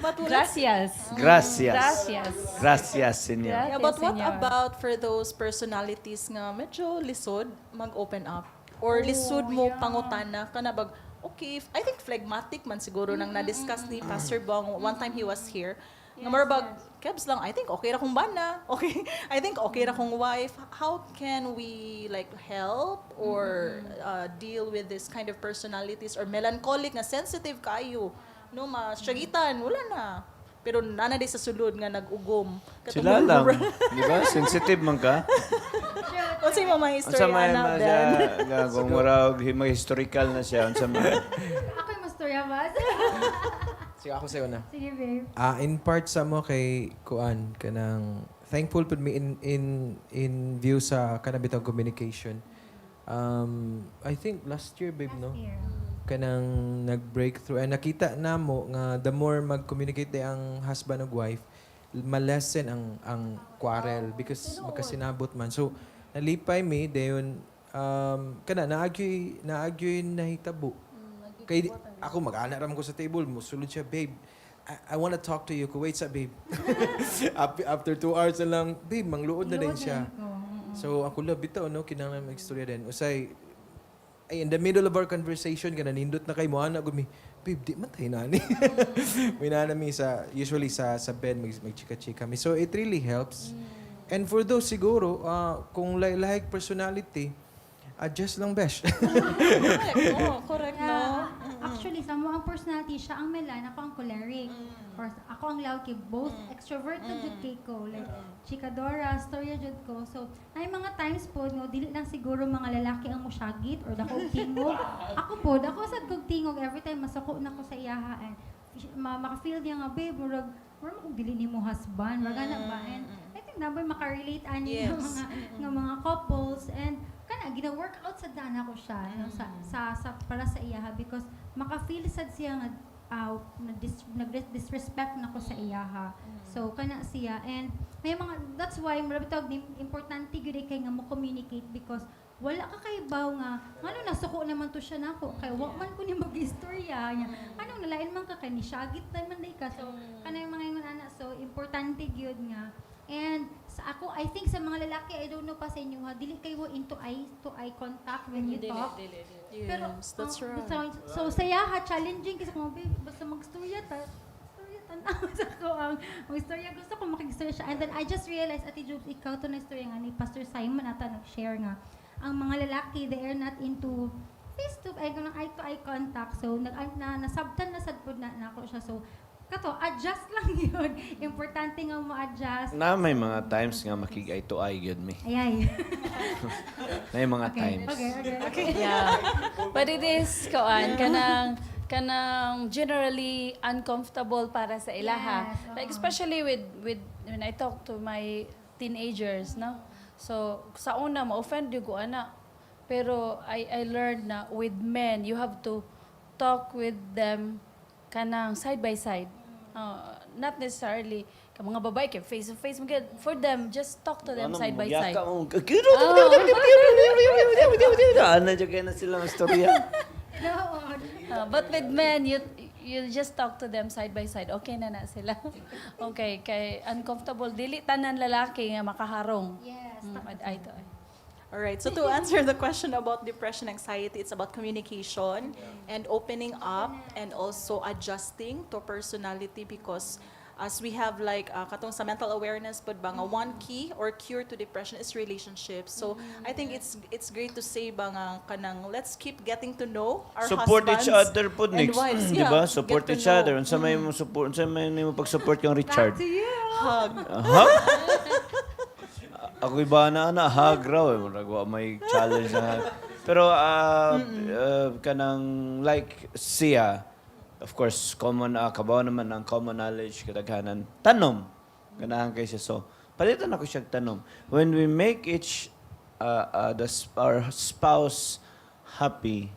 But Gracias. Gracias. Gracias. Gracias, Senyor. Yeah, but what Senyor. about for those personalities nga medyo lisod mag-open up? Or lisod mo pangutana ka na bag, okay, I think phlegmatic man siguro nang na-discuss ni Pastor Bong one time he was here. Nga marabag, Kebs lang, I think okay ra kong bana. Okay, I think okay ra kong wife. How can we like help or deal with this kind of personalities or melancholic na sensitive kayo? No, masyagitan, wala na. Pero nana day sa sulod nga nag-ugom. Sila lang. Di ba? Sensitive man ka. Unsa yung mga Unsa history may na then? kung murag mga historical na siya. Unsa may Ako yung mastorya ba? Sige, ako sa'yo na. Sige, babe. In part sa mo kay Kuan, kanang thankful pud me in view sa kanabitang communication. I think last year, babe, no? Here. Kanang nag-breakthrough. And nakita na mo nga the more mag-communicate day ang husband ug wife, malesen ang quarrel because magkasinabot man. So, nalipay mi dayon kana naagyoy nahitabo. Kay ako mag-ana ram ko sa table mo, sulod siya, babe. I want to talk to you. Ko wait sa babe. After 2 hours na lang, babe, mangluod na din siya. So ako love bitaw no kinahanglan mag-istorya din. Usay ay in the middle of our conversation kana nindot na kay mo ana gud mi. Babe, di man tayo nani. May nami sa usually sa bed magchika-chika kami. So it really helps. And for those siguro kung like personality, adjust lang besh. Correct, no? Yeah. Actually, sa mo ang personality, siya ang melan, ako ang choleric. Or ako ang loud kay both extrovert na jud kay ko. Like, chikadora, storya jud ko. So, ay mga times po, no, dili lang siguro mga lalaki ang musyagit or dako og tingog. Ako sad kog tingog every time masuko na ko sa iyahaan. Maka-feel niya nga, babe, murag kung dili ni mo husband, wag na ba? And I think number maka-relate ani Yes. nga mga couples and kana gina-workout sa dana ko siya no, sa para sa iyaha because maka-feel sad siya nga nag-disrespect na ko sa iyaha. So kana siya and may mga that's why marabi tawag importante gyud kay nga mo communicate because wala ka kay baw nga ngano nasuko naman to siya nako kay wa man ko ni mag-istorya niya anong nalain man ka kay ni syagit naman day ka so kana yung mga ingon ana so importante gyud nga. And sa ako, I think sa mga lalaki, I don't know pa sa inyo ha, dili kayo into eye contact when you talk. Pero, Yes, that's right. so saya ha, challenging kasi kung basta mag-storya na sa ko ang mag-storya. Gusto ko makig-storya siya. And then I just realized, Ate Jobs, ikaw to na storya nga ni Pastor Simon ata nag-share nga. Ang mga lalaki, they are not into eye-to-eye contact. So, nasabtan na sadpod na ako siya. So, kato, adjust lang yun. Importante nga mo-adjust. na may mga times nga makig-eye to eye gyud mi. Ayay. May mga Okay, times. okay. Yeah. But it is, kanang, kanang generally uncomfortable para sa ilaha. Yes, Like especially with when I talk to my teenagers, no? So sa una ma-offend yung ko ana. Pero I learned na with men you have to talk with them kanang side by side. Not necessarily ka mga babae kay face to face for them just talk to them side by side. Ano dyan kayo na silang istorya? But with men, you just talk to them side by side. Okay na sila. Okay, kay uncomfortable. Dili tanan lalaki nga makaharong. Yes. Eye to eye. All right. So to answer the question about depression, anxiety, it's about communication and opening up and also adjusting to personality because as we have like katong sa mental awareness but ba nga one key or cure to depression is relationships. So I think it's great to say ba nga kanang let's keep getting to know our Support husbands each other po, and Nix. wives. Di Yeah, ba? get Support to each know. other. Unsa may mo support, unsa may mo pag-support kang Richard? Back to you. Hug. Hug? Ako iba na hug raw. May challenge na hug. Pero kanang like siya, of course, common, kabaw naman ang common knowledge, kadaghanan. Tanom. Ganahan kay siya. So, palitan ako siya tanom. When we make our spouse happy,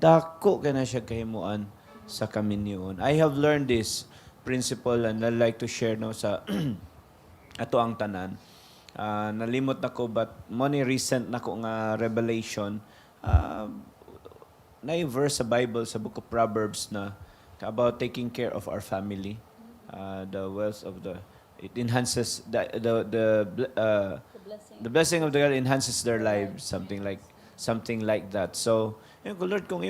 dako ka na siya kahimuan sa kaminyoon. I have learned this principle and I'd like to share no sa ato ang tanan. Nalimot na ko but money recent na ko nga revelation na yung verse sa Bible sa book of Proverbs na about taking care of our family. The wealth of it enhances the blessing of the God enhances their lives, something like that. So yun ko, Lord, kung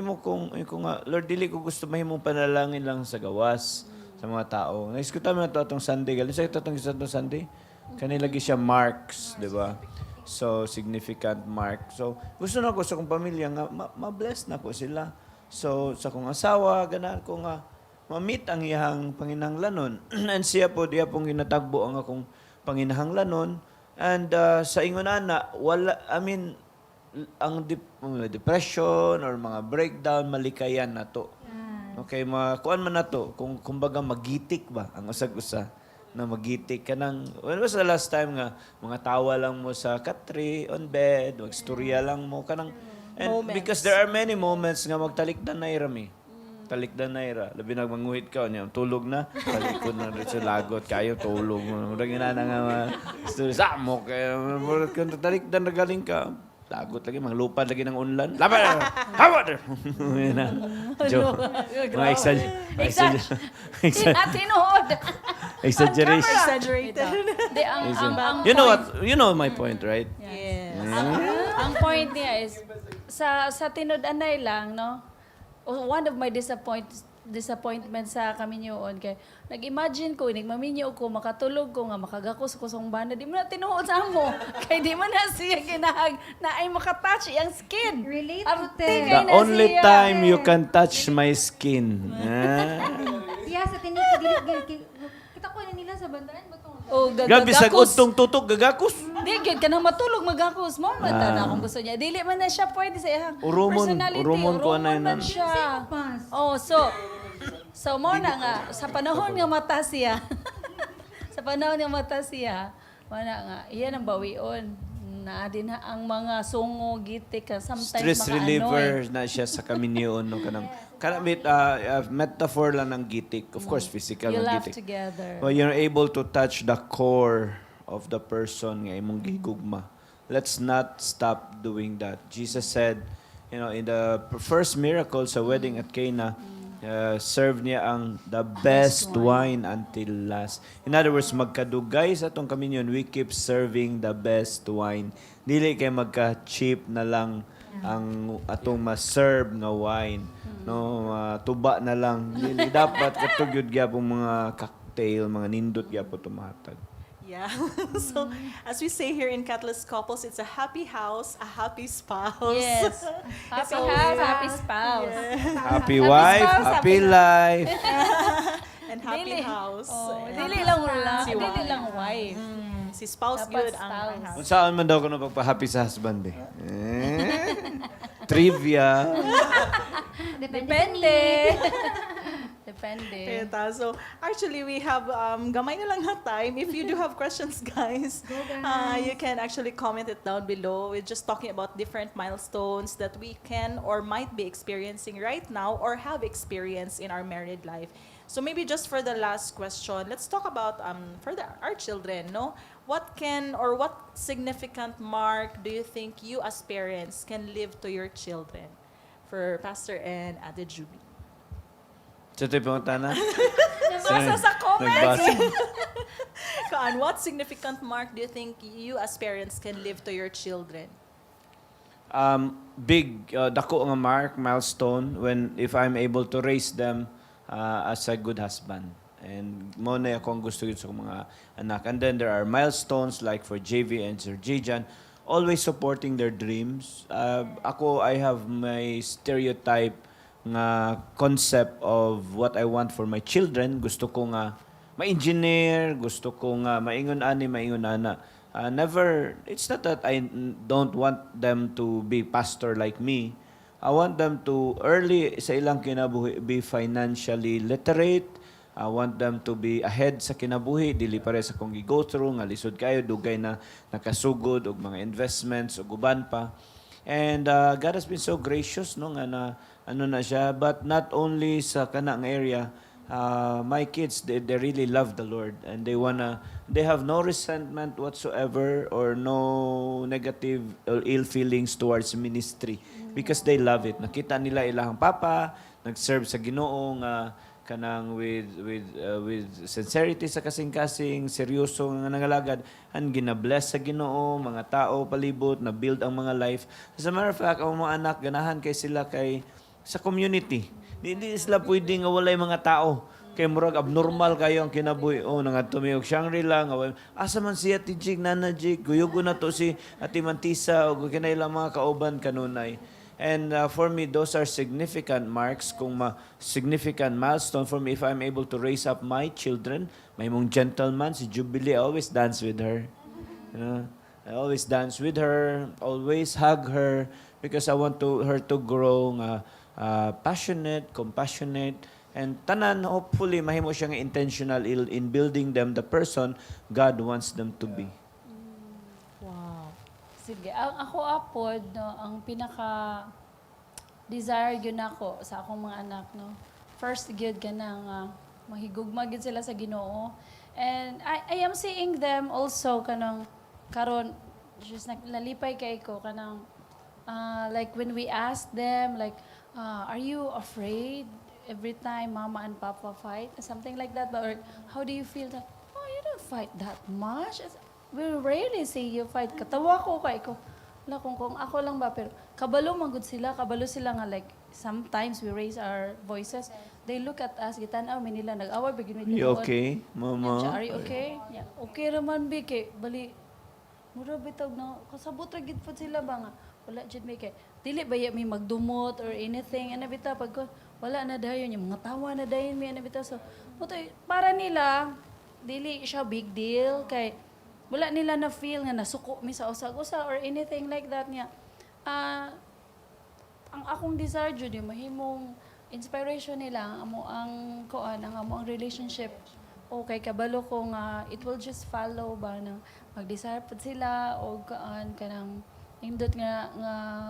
Lord, dili ko gusto mahimong panalangin lang sa gawas sa mga tao. Naiskuta mo na ito atong Sunday. Galing sa ito atong Sunday? Kanilagi siya marks, di ba? So, significant mark. So, gusto na ko sa kong pamilya nga, ma-bless na ko sila. So, sa kong asawa, ganahan ko nga, ma-meet ang iyang panginahanglanon. And siya po, diya pong ginatagbo ang akong panginahanglanon. And sa ingonana, ang depression or mga breakdown, malikayan na to. Okay, kuan man na to, kung kumbaga magitik ba, ang usag-usa na magitik ka ng, when was the last time nga, mga tawa lang mo sa katri, on bed, magstorya lang mo, kanang, and Moments. because there are many moments nga magtalikdan na irami. Talikdan na ira. Labi nagmanguhit ka, niya, tulog na, talikod na rin sa lagot, kayo tulog mo. Murag ina na nga, samok, kung talikdan na galing ka, lagot lagi, mga lupad lagi ng unlan. Laban! Hawad! Yan na. Joke. Mga exaggeration. Exaggerated. Di, ang You know point- what? You know my point, right? Yes. ang point niya is sa tinud-anay lang, no? One of my disappointment sa kami niyoon kay nag-imagine ko nagmaminyo ko makatulog ko nga makagakos ko sa bana di mo na tinuod sa amo kay di man na siya ginahag na ay makatouch ang skin. Relate Arte to kay The na only siya. time you can touch my skin. Yeah, sa tinik kita ko na nila sa bandaran ba tong Oh, Gabi sa utong tutok gagakos. Di gyud ka nang matulog magakos mo man na kung gusto niya. Dili man na siya pwede sa iyang personality. Urumon ko na man yun. siya. Pas. Oh, so mo na nga sa panahon nga mata siya. Sa panahon nga mata siya, wala nga iyan ang bawion. Na din ang mga sungo gitik ka sometimes Stress makaanoy. reliever na siya sa kaminyoon no kanang kanamit metaphor lang ng gitik. Of course, physical You ng laugh gitik. together. Well, you're able to touch the core of the person nga imong gigugma. Let's not stop doing that. Jesus said, in the first miracle sa wedding at Cana, serve niya ang the best wine until last. In other words, magkadugay sa atong kaminyon, we keep serving the best wine. Dili kay magka-cheap na lang ang atong ma-serve nga wine. No, tuba na lang. Dili dapat katugyod gyapon mga cocktail, mga nindot gyapon tumatag. Yeah. So, as we say here in Catalyst Couples, it's a happy house, a happy spouse. Yes. Happy So, house, happy spouse. Happy wife, spouse, happy happy life. And happy house. Oh, And dili lang si dili wife. lang wife. Si spouse Dapat good ang spouse. house. Kung saan man daw ko napagpa-happy sa husband eh. Trivia. Depende. Depende. Depende. Teta. So, actually, we have gamay na lang na time. If you do have questions, guys, you can actually comment it down below. We're just talking about different milestones that we can or might be experiencing right now or have experienced in our married life. So maybe just for the last question, let's talk about our children, no? What can or what significant mark do you think you as parents can leave to your children? For Pastor and Ate Juby. So ito yung na? Nabasa sa comments. Nagbasa. Kaan, what significant mark do you think you as parents can leave to your children? Dako nga mark, milestone, if I'm able to raise them as a good husband. And mo na akong gusto yun sa mga anak. And then there are milestones like for JV and Sir Jijan, always supporting their dreams. I have my stereotype nga concept of what I want for my children. Gusto ko nga ma-engineer, gusto ko nga maingon ani, maingon ana. It's not that I don't want them to be pastor like me. I want them to early sa ilang kinabuhi be financially literate. I want them to be ahead sa kinabuhi, dili pare sa kung go through nga lisod kayo dugay na nakasugod og mga investments ug uban pa. And God has been so gracious no nga na ano na siya, but not only sa kanang area, my kids they really love the Lord and they have no resentment whatsoever or no negative or ill feelings towards ministry because they love it. Nakita nila ilahang papa nag-serve sa Ginoo nga kanang with sincerity sa kasing-kasing, seryoso nga nangalagad, and ginabless sa Ginoo, mga tao palibot na build ang mga life. As a matter of fact, ang mga anak ganahan kay sila kay sa community. Hindi sila pwedeng nga walay mga tao. Kay murag abnormal kayo ang kinabuhi. Oh, nangadto mi og Shangri-La nga asa man si Ate Jig, Nana Jig, guyugo na to si Ate Mantisa og kinailang mga kauban kanunay. And for me, those are significant marks, significant milestone for me if I'm able to raise up my children. May mong gentleman, si Jubilee, I always dance with her. You know, I always dance with her, always hug her, because I want her to grow passionate, compassionate, and tanan, hopefully, mahimo siya nga intentional in building them the person God wants them to be. Sige, ako apod, no, ang pinaka-desire yun ako sa akong mga anak, no. First, gyud ka nang mahigugma gyud sila sa Ginoo. And I am seeing them also kanang karon just nalipay kay ko kanang like when we ask them like are you afraid every time mama and papa fight? Something like that. But or, how do you feel that? Oh, you don't fight that much. We rarely see you fight. Katawa ko kay ko. Wala kung ako lang ba, pero kabalo magud sila, kabalo sila nga like, sometimes we raise our voices. They look at us, gitanaw, may nila, nag-away, bigyan may You okay, mama? Are you okay? Yeah. Okay raman, bi, kay, bali, mura bitog na, kasabot ra gid po sila ba nga, wala jud may kay, dili ba may magdumot or anything, ano bitaw, pag wala na dayon, yung mga tawa na dayon, may ano bitaw, so, para nila, dili siya big deal, kay, wala nila na feel nga nasuko mi sa usag-usa or anything like that niya. Ang akong desire jud yung mahimong inspiration nila ang amo ang relationship. Okay kabalo ko nga it will just follow ba nang mag-desire pud sila o kanang indot nga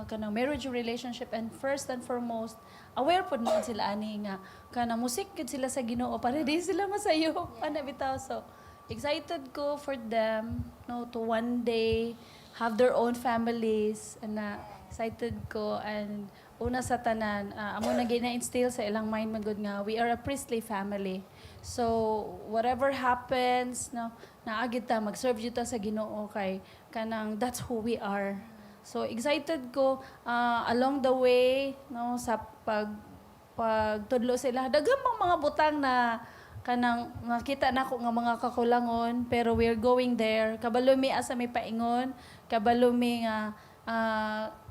kanang marriage relationship, and first and foremost aware pud man sila ani nga kanang musik gid sila sa Ginoo para di sila masayo ana bitaw. So excited ko for them, no, to one day have their own families, and excited ko, and una sa tanan, amo na gina-instill sa ilang mind magud nga we are a priestly family. So whatever happens, no, naagid ta mag-serve jud ta sa Ginoo kay kanang that's who we are. So excited ko along the way, no, sa pagtudlo sila. Daghang mga butang na kanang nakita na ko nga mga kakulangon, pero we're going there. Kabalo mi asa may paingon, kabalo mi nga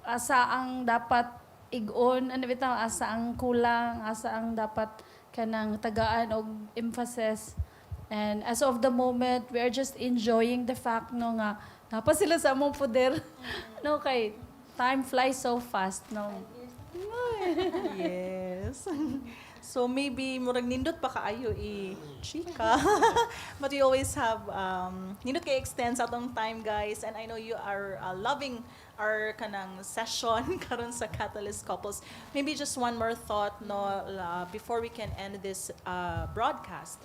asa ang dapat igon, ano bitaw, asa ang kulang, asa ang dapat kanang tagaan og emphasis. And as of the moment, we are just enjoying the fact no nga napa sila sa among poder. No kay time flies so fast, no. Yes. Yes. So maybe murag nindot pa kaayo chika. But we always have nindot kay extend sa atong time guys, and I know you are loving our kanang session karon sa Catalyst Couples. Maybe just one more thought no before we can end this broadcast.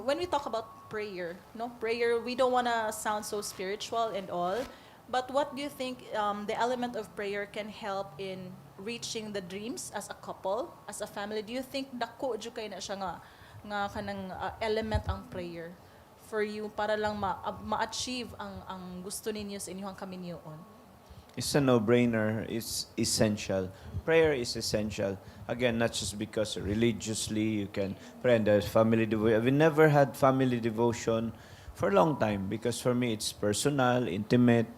When we talk about prayer, no prayer, we don't want to sound so spiritual and all. But what do you think the element of prayer can help in reaching the dreams as a couple, as a family? Do you think dako jud kay na siya nga kanang element ang prayer for you para lang ma-achieve ang gusto ninyo sa inyong kaminyoon? It's a no-brainer. It's essential. Prayer is essential. Again, not just because religiously you can pray and there's family devotion. We never had family devotion for a long time because for me it's personal, intimate.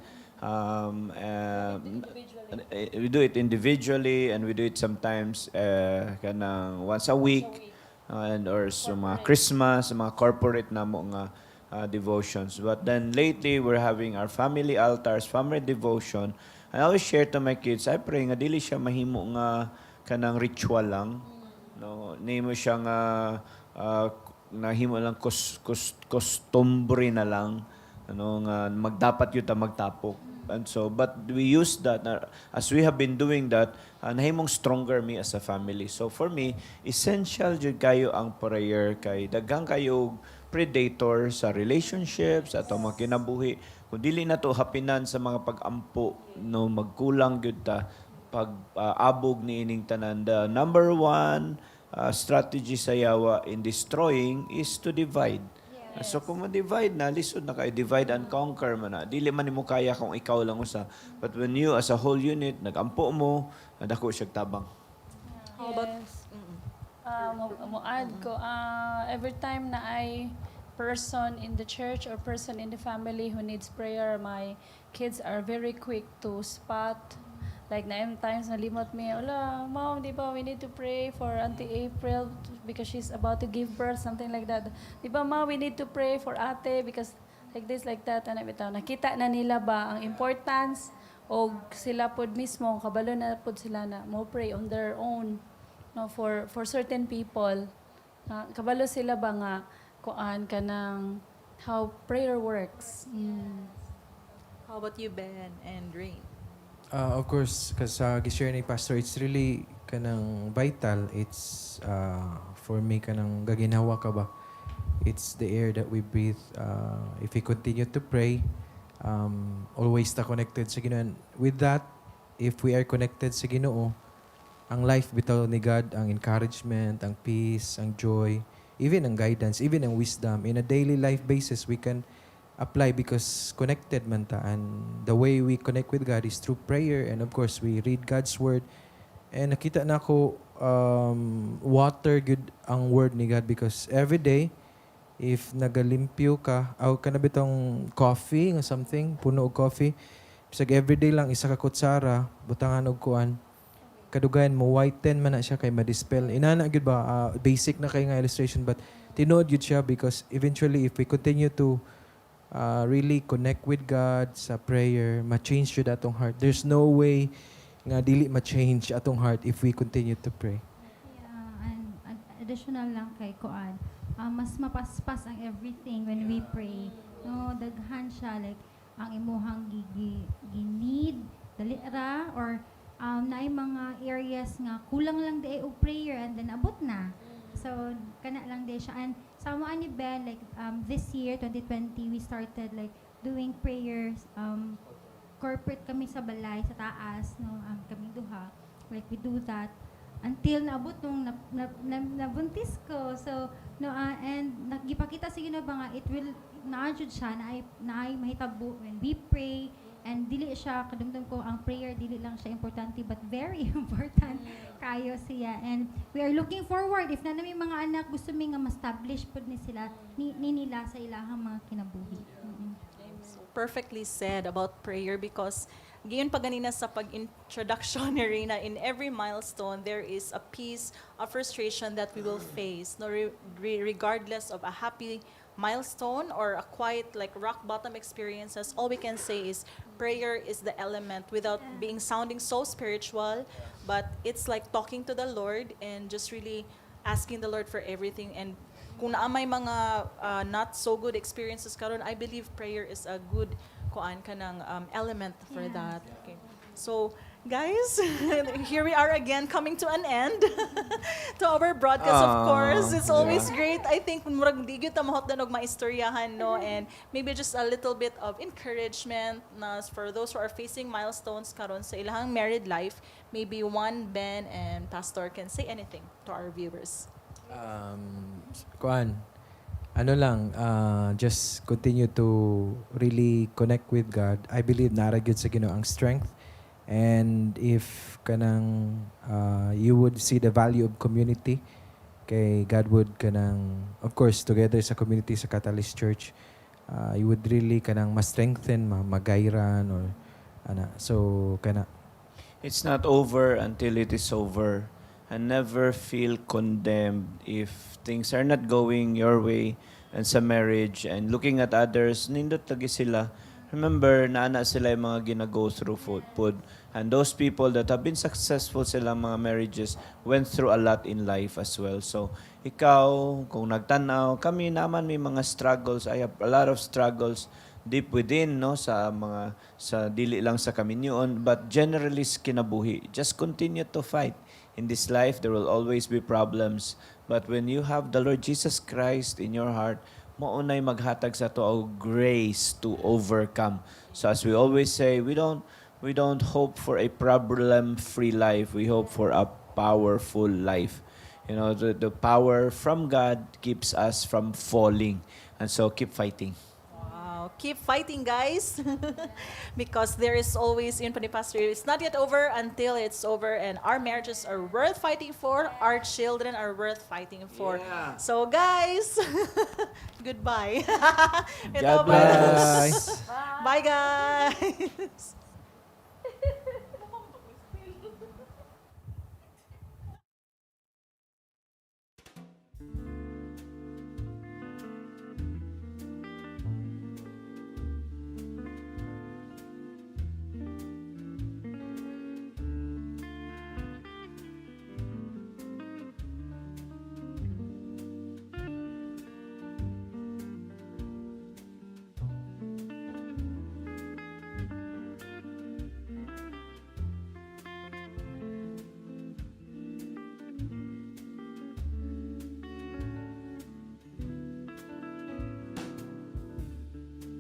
We do it individually and we do it sometimes kanang once a week and or sa mga Christmas, sa mga corporate na mo nga devotions. But then lately we're having our family altars, family devotion. I always share to my kids, I pray nga dili siya mahimo nga kanang ritual lang. No, nimo siya nga nahimo lang costumbre na lang ano nga magdapat yun ta magtapok. And so, but we use that as we have been doing that, nahimong stronger me as a family. So for me, essential jud kayo ang prayer kay daghang kayo predator sa relationships at mga kinabuhi. Kung dili na to hapinan sa mga pag-ampo, no magkulang gyud ta pag abog ni ining tanan. The number one strategy sa yawa in destroying is to divide. So kung ma-divide na, lisod na kayo, divide and conquer mo na. Dili man mo kaya kung ikaw lang usa. But when you as a whole unit, nag-ampo mo, nadako siya tabang. How about Mo-add ko, every time na ay person in the church or person in the family who needs prayer, my kids are very quick to spot. Like, times nalimot me, wala, mom, di ba, we need to pray for Auntie April because she's about to give birth, something like that. Di ba, ma, we need to pray for ate because like this, like that. Ano, bitaw, nakita na nila ba ang importance o sila pod mismo, kabalo na pod sila na mo pray on their own no, for certain people. Kabalo sila ba nga kuan ka ng how prayer works. how about you, Ben and Rain? Of course, kasi gishare ni Pastor, it's really kanang vital. It's for me kanang gaginawa ka ba. It's the air that we breathe. If we continue to pray, always ta connected sa Ginoo. And with that, if we are connected sa Ginoo, ang life bitaw ni God, ang encouragement, ang peace, ang joy, even ang guidance, even ang wisdom, in a daily life basis, we can apply because connected man ta. And the way we connect with God is through prayer. And of course, we read God's Word. And nakita na ako, water good ang Word ni God because every day, if nagalimpyo ka, aw ka na bitong coffee or something, puno og coffee, bisag everyday lang isa ka kutsara, butangan og kuan, kadugayan mo whiten man na siya kay ma-dispel. Inana gyud ba basic na kay nga illustration but tinuod gyud siya because eventually if we continue to really connect with God sa prayer, ma-change yun atong heart. There's no way nga dili ma-change atong heart if we continue to pray. Yeah, and additional lang kay Kuan, mas mapaspas ang everything when we pray. No, daghan siya like ang imuhang need dali ra or naay mga areas nga kulang lang di og prayer and then abot na. So kana lang di siya. And sama ni Ben like this year 2020 we started like doing prayers corporate kami sa balay sa taas no kami duha like we do that until naabot nung nabuntis ko. So no and nagipakita sa Ginoo ba nga it will naajud siya na ay mahitabo when we pray. And dili siya, kadumdum ko, ang prayer, dili lang siya importante, but very important kayo siya. And we are looking forward, if na namin mga anak, gusto mi nga ma-establish po ni sila, ni nila sa ilahang mga kinabuhi. So perfectly said about prayer because gayon pa ganina sa pag-introduction ni Reyna, in every milestone, there is a piece of frustration that we will face, no, regardless of a happy milestone or a quiet like rock bottom experiences, all we can say is prayer is the element without being sounding so spiritual, but it's like talking to the Lord and just really asking the Lord for everything. And kung naa may mga not so good experiences karon, I believe prayer is a good kuan kanang element for that. Okay. So, guys, here we are again coming to an end to our broadcast. Of course, it's always great. I think murag di gyud ta mahot na og maistoryahan, no, and maybe just a little bit of encouragement na for those who are facing milestones karon sa ilang married life. Maybe one Ben and Pastor can say anything to our viewers. Kuan, ano lang, just continue to really connect with God. I believe nara gyud sa Ginoo ang strength. And if kanang you would see the value of community, kay God would kanang, of course, together sa community sa Catalyst Church, you would really kanang ma-strengthen, magayran, or ana. So, kana. It's not over until it is over. And never feel condemned if things are not going your way and sa marriage and looking at others, nindot lagi sila. Remember, naana sila yung mga gina-go through food. And those people that have been successful silang mga marriages went through a lot in life as well. So, ikaw, kung nagtanaw, kami naman may mga struggles. I have a lot of struggles deep within, no, sa dili lang sa kaminyoon, but generally sa kinabuhi. Just continue to fight. In this life, there will always be problems. But when you have the Lord Jesus Christ in your heart, maunay maghatag sa to og grace to overcome. So as we always say, we don't hope for a problem-free life. We hope for a powerful life. You know, the power from God keeps us from falling. And so keep fighting. Wow, keep fighting, guys. Because there is always, yun pa ni Pastor, it's not yet over until it's over, and our marriages are worth fighting for, our children are worth fighting for. Yeah. So, guys, goodbye. God bless. Bye, guys.